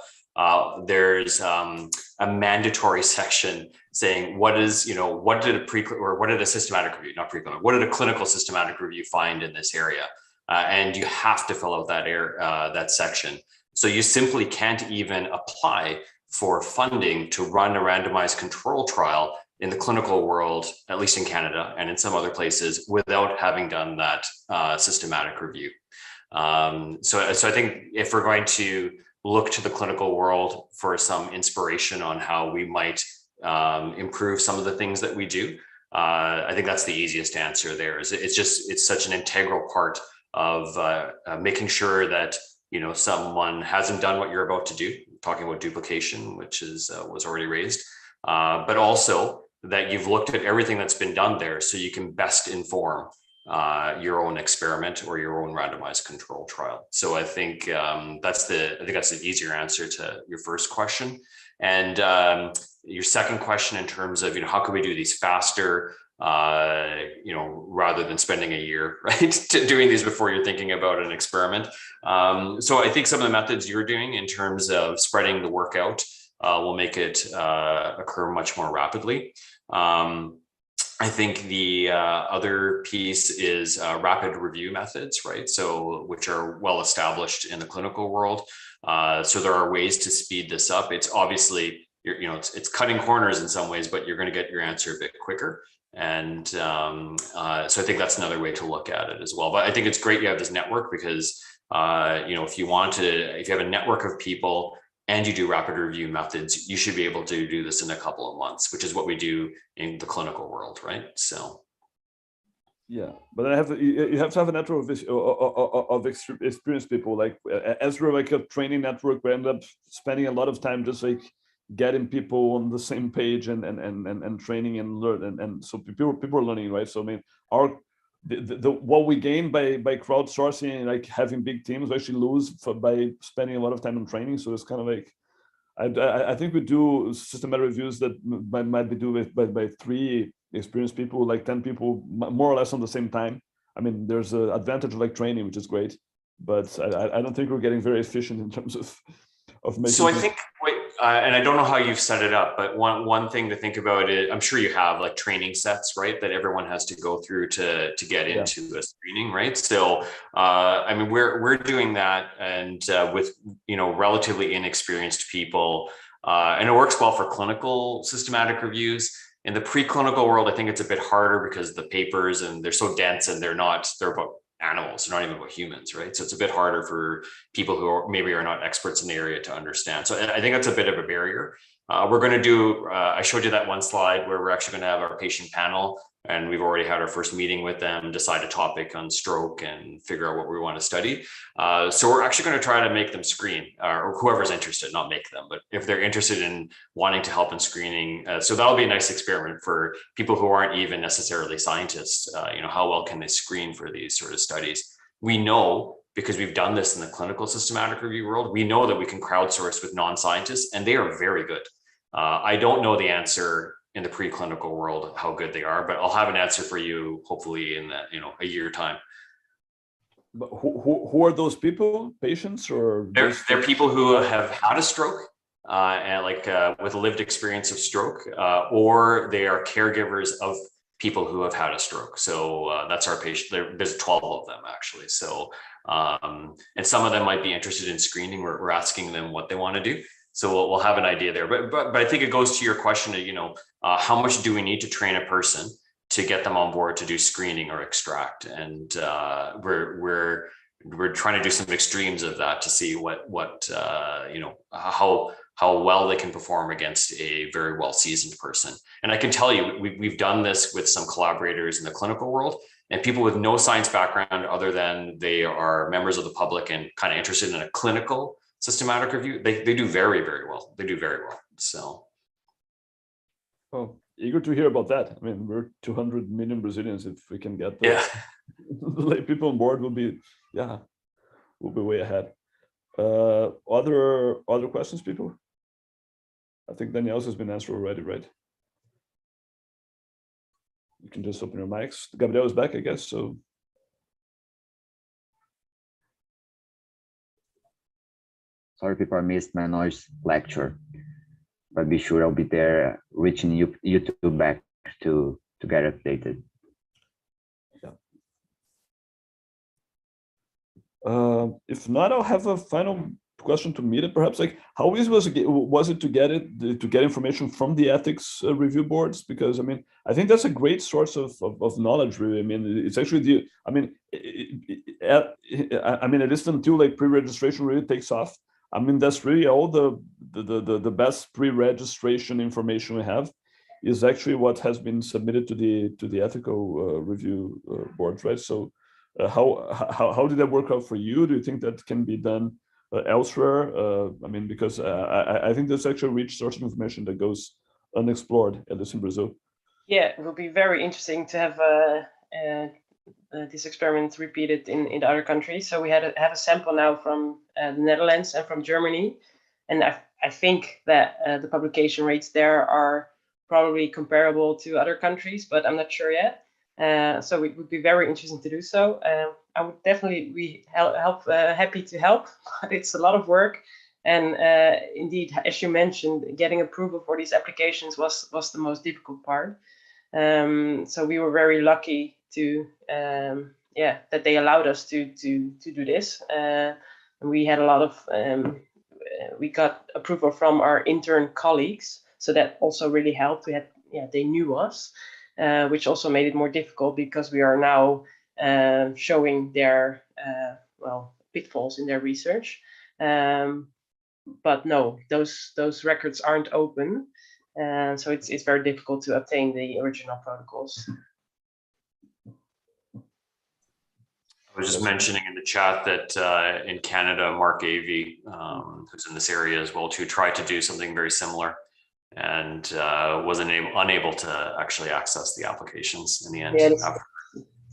there's a mandatory section saying what did a systematic review, not preclinical, what did a clinical systematic review find in this area? And you have to fill out that section. So you simply can't even apply for funding to run a randomized control trial in the clinical world, at least in Canada and in some other places, without having done that systematic review. So I think if we're going to look to the clinical world for some inspiration on how we might improve some of the things that we do, I think that's the easiest answer there. It's such an integral part of making sure that someone hasn't done what you're about to do, talking about duplication, which was already raised, but also that you've looked at everything that's been done there so you can best inform your own experiment or your own randomized control trial. So I think that's the easier answer to your first question. And your second question in terms of how can we do these faster, rather than spending a year, right, doing these before you're thinking about an experiment. So I think some of the methods you're doing in terms of spreading the work out will make it occur much more rapidly. I think the other piece is rapid review methods, right? So which are well established in the clinical world. So there are ways to speed this up. It's obviously, it's cutting corners in some ways, but you're going to get your answer a bit quicker. And so I think that's another way to look at it as well. But I think it's great you have this network because, if you have a network of people and you do rapid review methods, you should be able to do this in a couple of months, which is what we do in the clinical world, right? So. Yeah, but you have to have a network of experienced people. Like as we're like a training network, we end up spending a lot of time just like getting people on the same page and training and learn and so people are learning, right? So I mean, what we gain by crowdsourcing and like having big teams, we actually lose by spending a lot of time on training. So it's kind of like I think we do systematic reviews that might be done by 3 experienced people, like 10 people, more or less on the same time. I mean, there's an advantage of like training, which is great, but I don't think we're getting very efficient in terms of making. So I think, and I don't know how you've set it up, but one thing to think about is, I'm sure you have like training sets, right, that everyone has to go through to get into a screening, right? So I mean, we're doing that, and with relatively inexperienced people, and it works well for clinical systematic reviews. In the preclinical world, I think it's a bit harder because the papers and they're so dense and they're about animals, they're not even about humans, right? So it's a bit harder for people who maybe are not experts in the area to understand. So I think that's a bit of a barrier. We're going to do, I showed you that one slide where we're actually going to have our patient panel, and we've already had our first meeting with them, decide a topic on stroke and figure out what we want to study. So we're actually going to try to make them screen, or whoever's interested, not make them, but if they're interested in wanting to help in screening. So that'll be a nice experiment for people who aren't even necessarily scientists. How well can they screen for these sort of studies? We know, because we've done this in the clinical systematic review world, we know that we can crowdsource with non-scientists, and they are very good. I don't know the answer in the preclinical world how good they are, but I'll have an answer for you hopefully in a year time. But who are those people? Patients or they're people who have had a stroke and with a lived experience of stroke, or they are caregivers of people who have had a stroke. So that's our patient. There's 12 of them actually. So and some of them might be interested in screening. We're asking them what they want to do. So we'll have an idea there, but I think it goes to your question of, how much do we need to train a person to get them on board to do screening or extract? And we're trying to do some extremes of that to see how well they can perform against a very well seasoned person. And I can tell you, we've done this with some collaborators in the clinical world, and people with no science background other than they are members of the public and kind of interested in a clinical systematic review, they do very, very well. They do very well. So. Oh, eager to hear about that. I mean, we're 200 million Brazilians. If we can get the lay people on board, we'll be way ahead. Other questions, people? I think Danielle's has been answered already, right? You can just open your mics. Gabriel is back, I guess. So. Sorry, people, I missed Manoj's lecture, but be sure I'll be there reaching YouTube back to get updated. Yeah. If not, I'll have a final question to Mira, perhaps. Like, how easy was it to get information from the ethics review boards? Because I mean, I think that's a great source of knowledge. Really, I mean, it's actually at least until like pre-registration really takes off. I mean, that's really all the best pre-registration information we have is actually what has been submitted to the ethical review boards, right? So, how did that work out for you? Do you think that can be done elsewhere? I mean, because I think that's actually a rich source of information that goes unexplored, at least in Brazil. Yeah, it will be very interesting to have this experiment repeated in other countries. So we have a sample now from the Netherlands and from Germany, and I think that the publication rates there are probably comparable to other countries, but I'm not sure yet. So it would be very interesting to do so. I would definitely be happy to help, but it's a lot of work. And indeed, as you mentioned, getting approval for these applications was the most difficult part. So we were very lucky to that they allowed us to do this. And we had a lot of we got approval from our intern colleagues, so that also really helped. We had they knew us, which also made it more difficult because we are now showing their pitfalls in their research. but no, those records aren't open, and so it's very difficult to obtain the original protocols. I was just mentioning in the chat that in Canada, Mark Avey, who's in this area as well, too, tried to do something very similar and was unable to actually access the applications in the end. Yeah,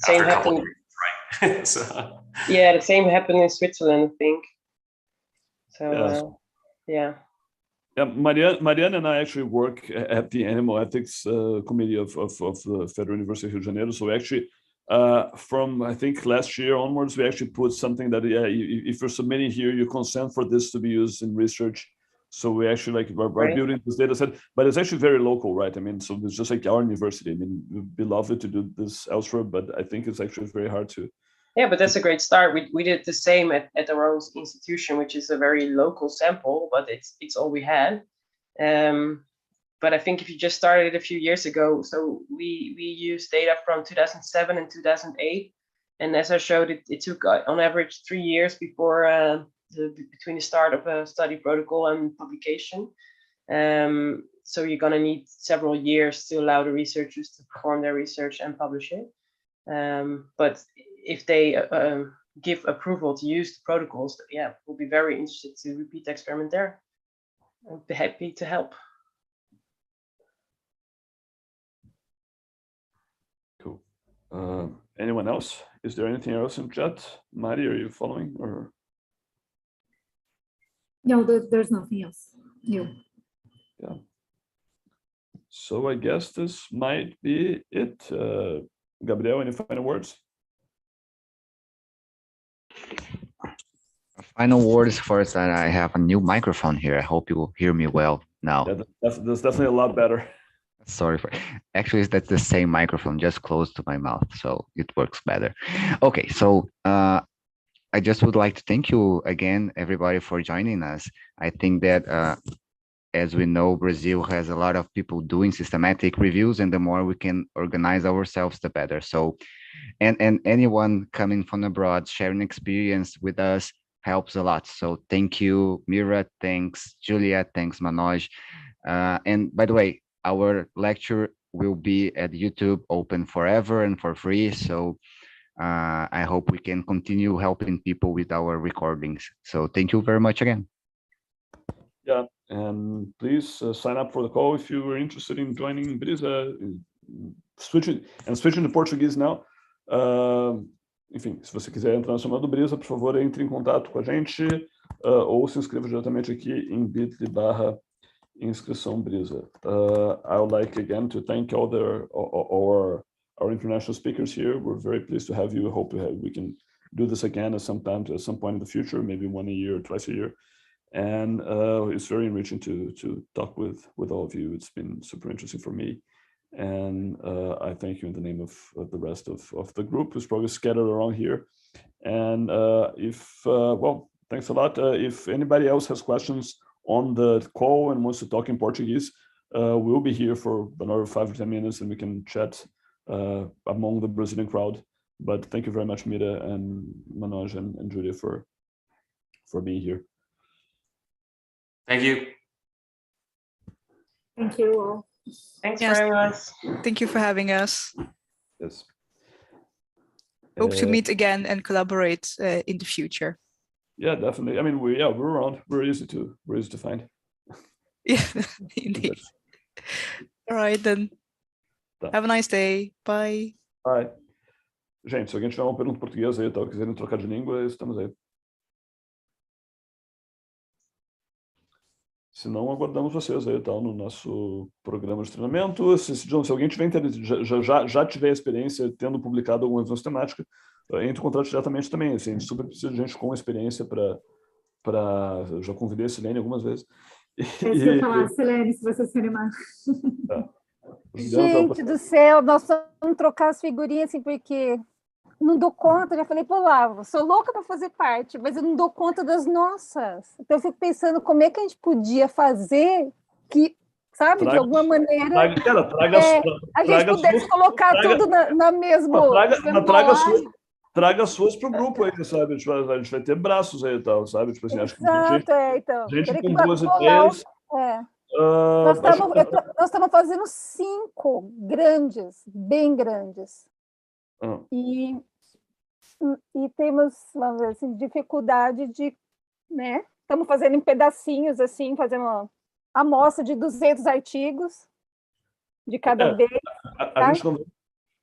after a couple of years, right? So, yeah, the same happened in Switzerland, I think. So Yes. yeah. Yeah, Marianne and I actually work at the Animal Ethics Committee of the Federal University of Rio de Janeiro. So actually, from I think last year onwards, we actually put something that if you're submitting here, you consent for this to be used in research. So we actually are building this data set, but it's actually very local, right? I mean, so it's just like our university. I mean, it would be lovely to do this elsewhere, but I think it's actually very hard to. Yeah, but that's a great start. We did the same at our own institution, which is a very local sample, but it's all we had. But I think if you just started a few years ago, so we used data from 2007 and 2008, and as I showed, it took on average 3 years before between the start of a study protocol and publication. So you're going to need several years to allow the researchers to perform their research and publish it. But if they give approval to use the protocols, yeah, we'll be very interested to repeat the experiment there. I'll be happy to help. Cool. Anyone else? Is there anything else in chat? Mari, are you following? Or No, there's nothing else new. yeah. So I guess this might be it. Gabriel, any final words? Final words first, that I have a new microphone here. I hope you will hear me well now. Yeah, that's definitely a lot better. Sorry for, actually that's the same microphone, just close to my mouth, so it works better. Okay, so I just would like to thank you again, everybody, for joining us. I think that as we know, Brazil has a lot of people doing systematic reviews, and the more we can organize ourselves, the better. So, and anyone coming from abroad, sharing experience with us helps a lot. So thank you, Mira, thanks, Julia, thanks, Manoj. And by the way, our lecture will be at YouTube, open forever and for free. So I hope we can continue helping people with our recordings. So thank you very much again. Yeah, and please sign up for the call if you are interested in joining BRISA. Switching to Portuguese now. Enfim, se você quiser entrar na chamada do BRISA, por favor, entre em contato com a gente ou se inscreva diretamente aqui em bit.ly/inscrição BRISA. I would like again to thank all our international speakers here. We're very pleased to have you. I hope we can do this again at some point in the future, maybe 1 a year or twice a year. And it's very enriching to talk with all of you. It's been super interesting for me. And I thank you in the name of the rest of the group who's probably scattered around here. And well, thanks a lot. If anybody else has questions on the call and wants to talk in Portuguese, we'll be here for another 5 or 10 minutes and we can chat among the Brazilian crowd. But thank you very much, Mira and Manoj and Julia for being here. Thank you. Thank you all. Thanks Yes. very much. Thank you for having us. Yes. Hope to meet again and collaborate in the future. Yeah, definitely. I mean, we're around. We're easy to find. Yeah, indeed. All right, then. Tá. Have a nice day. Bye. Bye. Gente, se alguém tiver uma pergunta em português aí, tal, quiserem trocar de língua, estamos aí. Se não, aguardamos vocês aí, tal, no nosso programa de treinamento. Se alguém tiver interesse, já tiver experiência tendo publicado alguma revisão sistemática, entre em contato diretamente também. Assim, a gente super precisa de gente com experiência para já convidei a Silene algumas vezes. É isso que eu ia falar, Silene, se você se animar. Gente do céu, nós vamos trocar as figurinhas assim, porque não dou conta. Já falei para o Olavo, sou louca para fazer parte, mas eu não dou conta das nossas. Então eu fico pensando como é que a gente podia fazer que, sabe, de alguma maneira, a gente pudesse colocar tudo na mesma. traga suas para o grupo aí, sabe? Tipo, a gente vai ter braços aí e tal, sabe? Tipo assim, acho que Exato, então. gente Teria com que boas bolar ideias. Nós estamos fazendo 5 grandes, bem grandes. E temos, vamos dizer assim, dificuldade de, né? Estamos fazendo em pedacinhos, assim, fazendo uma amostra de 200 artigos de cada vez.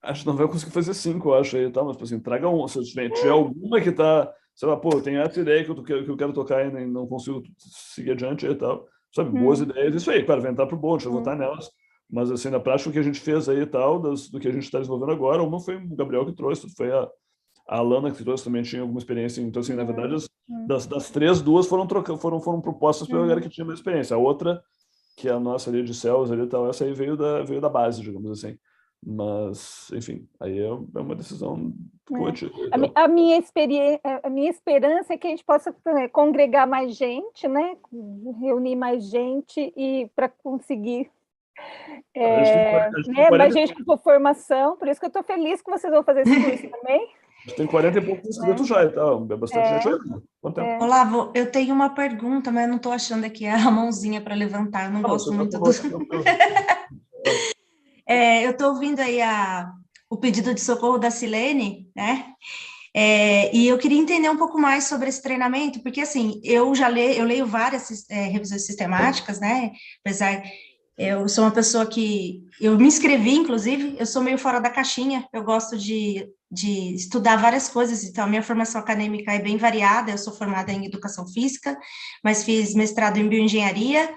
A gente não vai conseguir fazer 5, eu acho, aí, tá? Mas, assim, traga um. Se tiver alguma que tá, sei lá, pô, eu tenho essa ideia que eu quero tocar e não consigo seguir adiante e tal. Sabe, boas ideias, isso aí, claro, vai entrar pro bom, deixa eu votar nelas. Mas, assim, na prática, o que a gente fez aí e tal, do que a gente está desenvolvendo agora, uma foi o Gabriel que trouxe, foi a Alana que trouxe, também tinha alguma experiência. Então, assim, na verdade, das 3, 2 foram propostas pela galera que tinha mais experiência. A outra, que é a nossa ali de céus ali e tal, essa aí veio da base, digamos assim. Mas, enfim, aí é uma decisão coletiva. A minha esperança é que a gente possa congregar mais gente, né? Reunir mais gente e para conseguir mais gente com formação. Por isso que eu estou feliz que vocês vão fazer esse curso também. A gente tem 40 e poucos inscritos já, então é bastante gente. Quanto tempo? Olavo, eu tenho uma pergunta, mas eu não estou achando aqui a mãozinha para levantar, eu não gosto muito do... eu estou ouvindo aí o pedido de socorro da Silene, né? E eu queria entender um pouco mais sobre esse treinamento, porque, assim, eu leio várias revisões sistemáticas, né? Apesar, eu sou uma pessoa que... Eu me inscrevi, inclusive, eu sou meio fora da caixinha, eu gosto de estudar várias coisas, então a minha formação acadêmica é bem variada, eu sou formada em educação física, mas fiz mestrado em bioengenharia,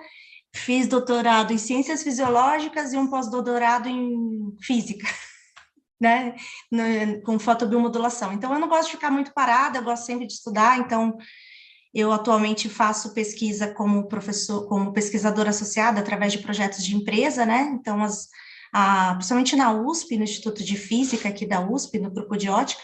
fiz doutorado em ciências fisiológicas e um pós-doutorado em física, né, com fotobiomodulação. Então, eu não gosto de ficar muito parada, eu gosto sempre de estudar, então, eu atualmente faço pesquisa como pesquisadora associada através de projetos de empresa, né, então, principalmente na USP, no Instituto de Física aqui da USP, no grupo de ótica,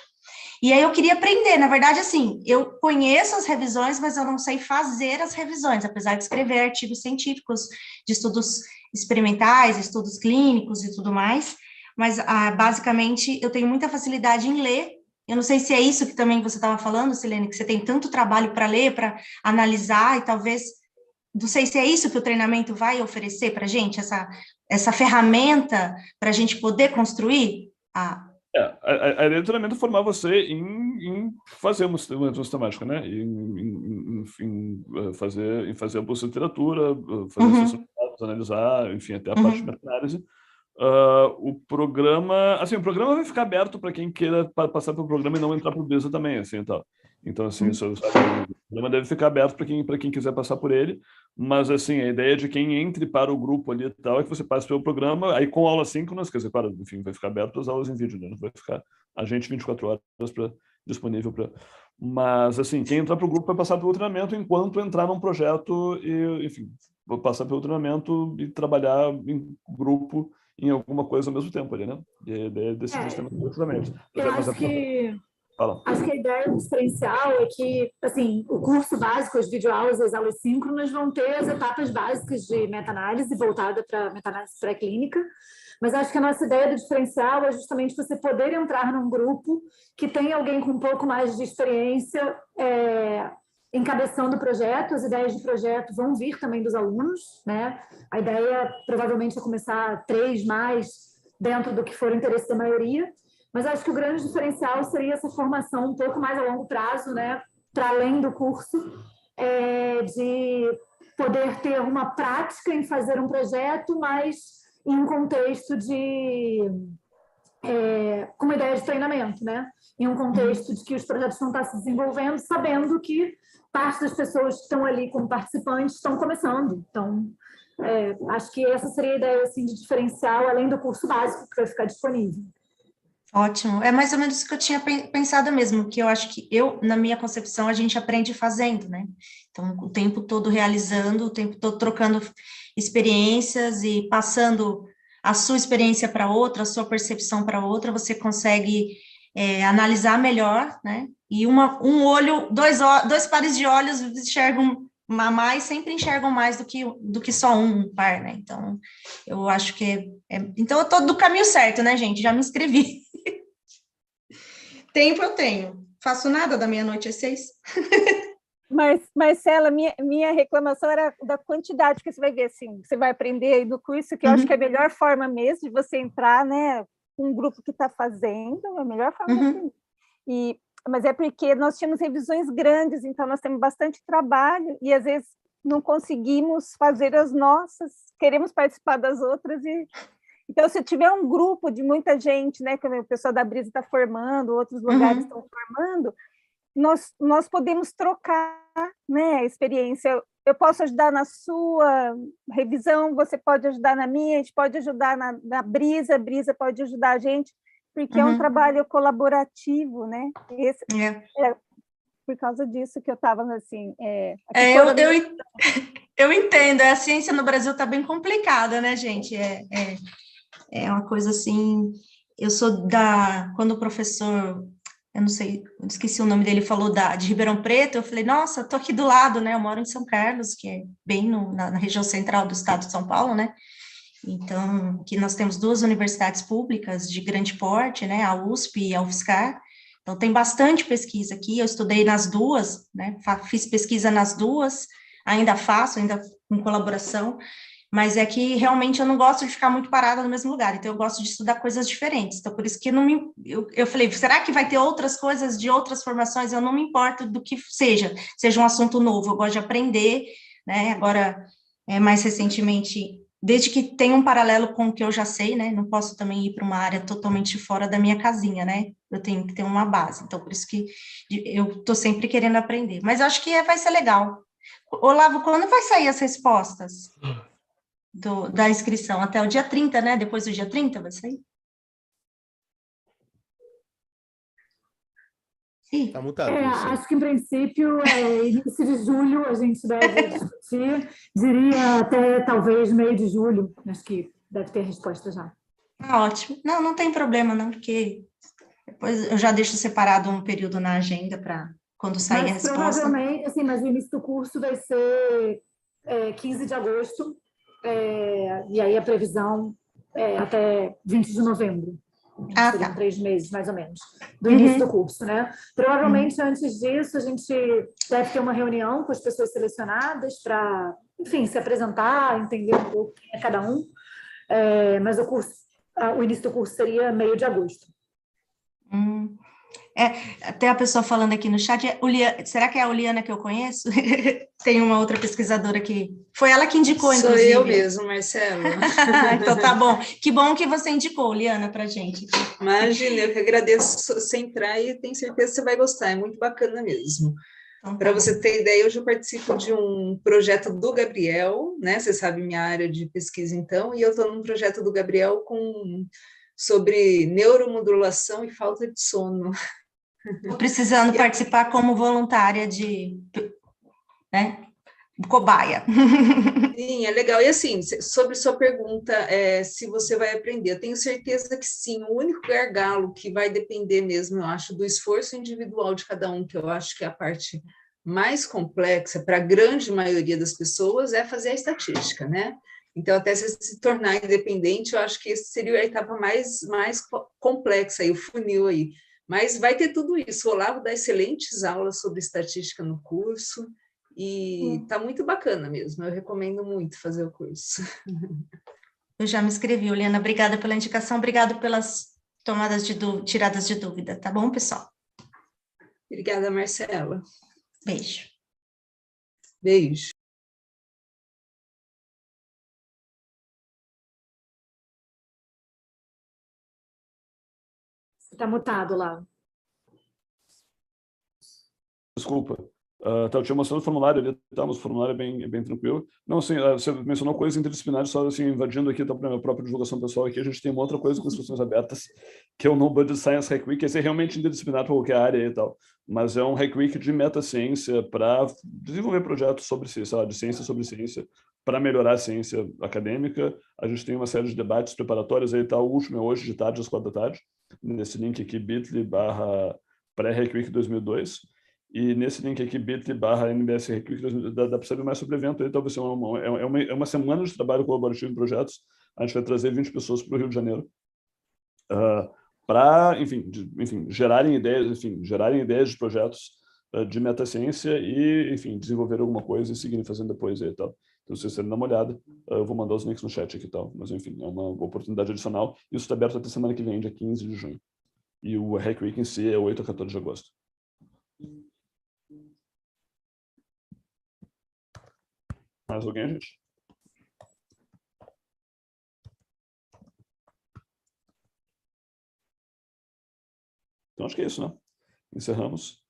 e aí eu queria aprender, na verdade, assim, eu conheço as revisões, mas eu não sei fazer as revisões, apesar de escrever artigos científicos, de estudos experimentais, estudos clínicos e tudo mais, mas, basicamente, eu tenho muita facilidade em ler. Eu não sei se é isso que também você estava falando, Silene, que você tem tanto trabalho para ler, para analisar, e talvez, não sei se é isso que o treinamento vai oferecer para a gente, essa ferramenta para a gente poder construir a ideia do treinamento é formar você em fazer uma sistemática, né? Em fazer a bolsa de literatura, fazer sessões de dados, analisar, enfim, até a parte de meta-análise. O programa vai ficar aberto para quem queira passar pelo programa e não entrar para o BRISA também, assim, tal. Então, assim, o programa deve ficar aberto para quem quiser passar por ele, mas, assim, a ideia de quem entre para o grupo ali e tal é que você passe pelo programa, aí com aulas síncronas, quer dizer, claro, enfim, vai ficar aberto para as aulas em vídeo, né? Não vai ficar a gente 24 horas disponível para... Mas, assim, quem entrar para o grupo vai passar pelo treinamento enquanto entrar num projeto e, enfim, passar pelo treinamento e trabalhar em grupo em alguma coisa ao mesmo tempo ali, né? E a ideia desse sistema de treinamento. Acho que a ideia do diferencial é que, assim, o curso básico, as videoaulas e as aulas síncronas vão ter as etapas básicas de meta-análise voltada para meta-análise pré-clínica, mas acho que a nossa ideia do diferencial é justamente você poder entrar num grupo que tem alguém com um pouco mais de experiência encabeçando o projeto. As ideias de projeto vão vir também dos alunos, né? A ideia provavelmente é começar 3 mais dentro do que for o interesse da maioria, mas acho que o grande diferencial seria essa formação um pouco mais a longo prazo, né? Para além do curso, de poder ter uma prática em fazer um projeto, mas em um contexto com uma ideia de treinamento, né? Em um contexto de que os projetos vão estar se desenvolvendo, sabendo que parte das pessoas que estão ali como participantes estão começando. Então, acho que essa seria a ideia assim, de diferencial, além do curso básico que vai ficar disponível. Ótimo, é mais ou menos isso que eu tinha pensado mesmo, que eu acho que na minha concepção, a gente aprende fazendo, né? Então, o tempo todo realizando, o tempo todo trocando experiências e passando a sua experiência para outra, a sua percepção para outra, você consegue analisar melhor, né? E dois pares de olhos enxergam mais, sempre enxergam mais do que só um par, né? Então, eu acho que então eu tô do caminho certo, né, gente? Já me inscrevi. tempo eu tenho. Faço nada da meia-noite às 6. Mas, Marcela, minha reclamação era da quantidade, que você vai ver, assim, você vai aprender aí no curso, que eu acho que é a melhor forma mesmo de você entrar, né, com um grupo que está fazendo, é a melhor forma de aprender. Mas é porque nós tínhamos revisões grandes, então nós temos bastante trabalho, e às vezes não conseguimos fazer as nossas, queremos participar das outras, então se tiver um grupo de muita gente, né, como o pessoal da BRISA está formando, outros lugares estão formando, nós podemos trocar, né, a experiência. Eu posso ajudar na sua revisão, você pode ajudar na minha, a gente pode ajudar na BRISA, a BRISA pode ajudar a gente, porque é um trabalho colaborativo, né? É por causa disso que eu estava assim... Eu entendo, a ciência no Brasil está bem complicada, né, gente? É uma coisa assim... Eu sou quando o professor... Eu não sei, eu esqueci o nome dele, falou de Ribeirão Preto, eu falei, nossa, tô aqui do lado, né, eu moro em São Carlos, que é bem na região central do estado de São Paulo, né, então, aqui nós temos 2 universidades públicas de grande porte, né, a USP e a UFSCar, então tem bastante pesquisa aqui, eu estudei nas 2, né, fiz pesquisa nas 2, ainda faço, ainda com colaboração, mas é que realmente eu não gosto de ficar muito parada no mesmo lugar, então eu gosto de estudar coisas diferentes, então por isso que eu falei, será que vai ter outras coisas de outras formações? Eu não me importo do que seja um assunto novo, eu gosto de aprender, né, agora, mais recentemente, desde que tem um paralelo com o que eu já sei, né, não posso também ir para uma área totalmente fora da minha casinha, né, eu tenho que ter uma base, então por isso que eu estou sempre querendo aprender, mas eu acho que vai ser legal. Olavo, quando vai sair as respostas da inscrição? Até o dia 30, né? Depois do dia 30 vai sair? Tá mutado. Acho que, em princípio, início de julho a gente deve discutir. Diria até, talvez, meio de julho. Acho que deve ter resposta já. Ótimo. Não tem problema, não, porque depois eu já deixo separado um período na agenda para quando sair a resposta. Provavelmente, assim, mas o início do curso vai ser 15 de agosto, e aí a previsão é até 20 de novembro. Seriam 3 meses, mais ou menos, do início do curso, né? Provavelmente, antes disso, a gente deve ter uma reunião com as pessoas selecionadas para, enfim, se apresentar, entender um pouco quem é cada um. Mas o início do curso seria meio de agosto. Até a pessoa falando aqui no chat, será que é a Uliana que eu conheço? Tem uma outra pesquisadora que... Foi ela que indicou, inclusive. Sou eu mesmo, Marcelo. Então tá bom. Que bom que você indicou, Uliana, para a gente. Imagina, eu que agradeço você entrar e tenho certeza que você vai gostar, é muito bacana mesmo. Então, para você ter ideia, hoje eu participo de um projeto do Gabriel, né? Você sabe minha área de pesquisa, então, e eu estou num projeto do Gabriel sobre neuromodulação e falta de sono. Estou precisando participar como voluntária cobaia. Sim, é legal. E assim, sobre sua pergunta, se você vai aprender, eu tenho certeza que sim. O único gargalo que vai depender mesmo, eu acho, do esforço individual de cada um, que eu acho que é a parte mais complexa para a grande maioria das pessoas, é fazer a estatística, né? Então, até se tornar independente, eu acho que essa seria a etapa mais complexa, aí, o funil aí. Mas vai ter tudo isso. O Olavo dá excelentes aulas sobre estatística no curso e está muito bacana mesmo. Eu recomendo muito fazer o curso. Eu já me inscrevi, Uliana. Obrigada pela indicação, obrigada pelas tiradas de dúvida. Tá bom, pessoal? Obrigada, Marcela. Beijo. Beijo. Está mutado lá. Desculpa. Tá, eu tinha mostrado o formulário ali, tá, mas o formulário é bem tranquilo. Não, assim, você mencionou coisas interdisciplinares, só assim, invadindo aqui tá, para a minha própria divulgação pessoal aqui, a gente tem uma outra coisa com inscrições abertas, que é o No Budget Science Hack Week, esse é realmente interdisciplinar para qualquer área e tal, mas é um Hack Week de meta-ciência para desenvolver projetos sobre ciência, de ciência sobre ciência, para melhorar a ciência acadêmica. A gente tem uma série de debates preparatórios aí, tá, o último é hoje de tarde, às 4h, nesse link aqui, bit.ly/pré-Hack Week 2002, e nesse link aqui, bit.ly/NBS Hack Week 2002, dá para saber mais sobre o evento aí, talvez seja uma semana de trabalho colaborativo em projetos. A gente vai trazer 20 pessoas para o Rio de Janeiro, para, enfim, gerarem ideias de projetos de metaciência e, enfim, desenvolver alguma coisa e seguirem fazendo depois aí e tal. Então, se vocês querem dar uma olhada, eu vou mandar os links no chat aqui e tal. Mas, enfim, é uma oportunidade adicional. Isso está aberto até semana que vem, dia 15 de junho. E o Hack Week em si é 8 a 14 de agosto. Mais alguém, gente? Então, acho que é isso, né? Encerramos.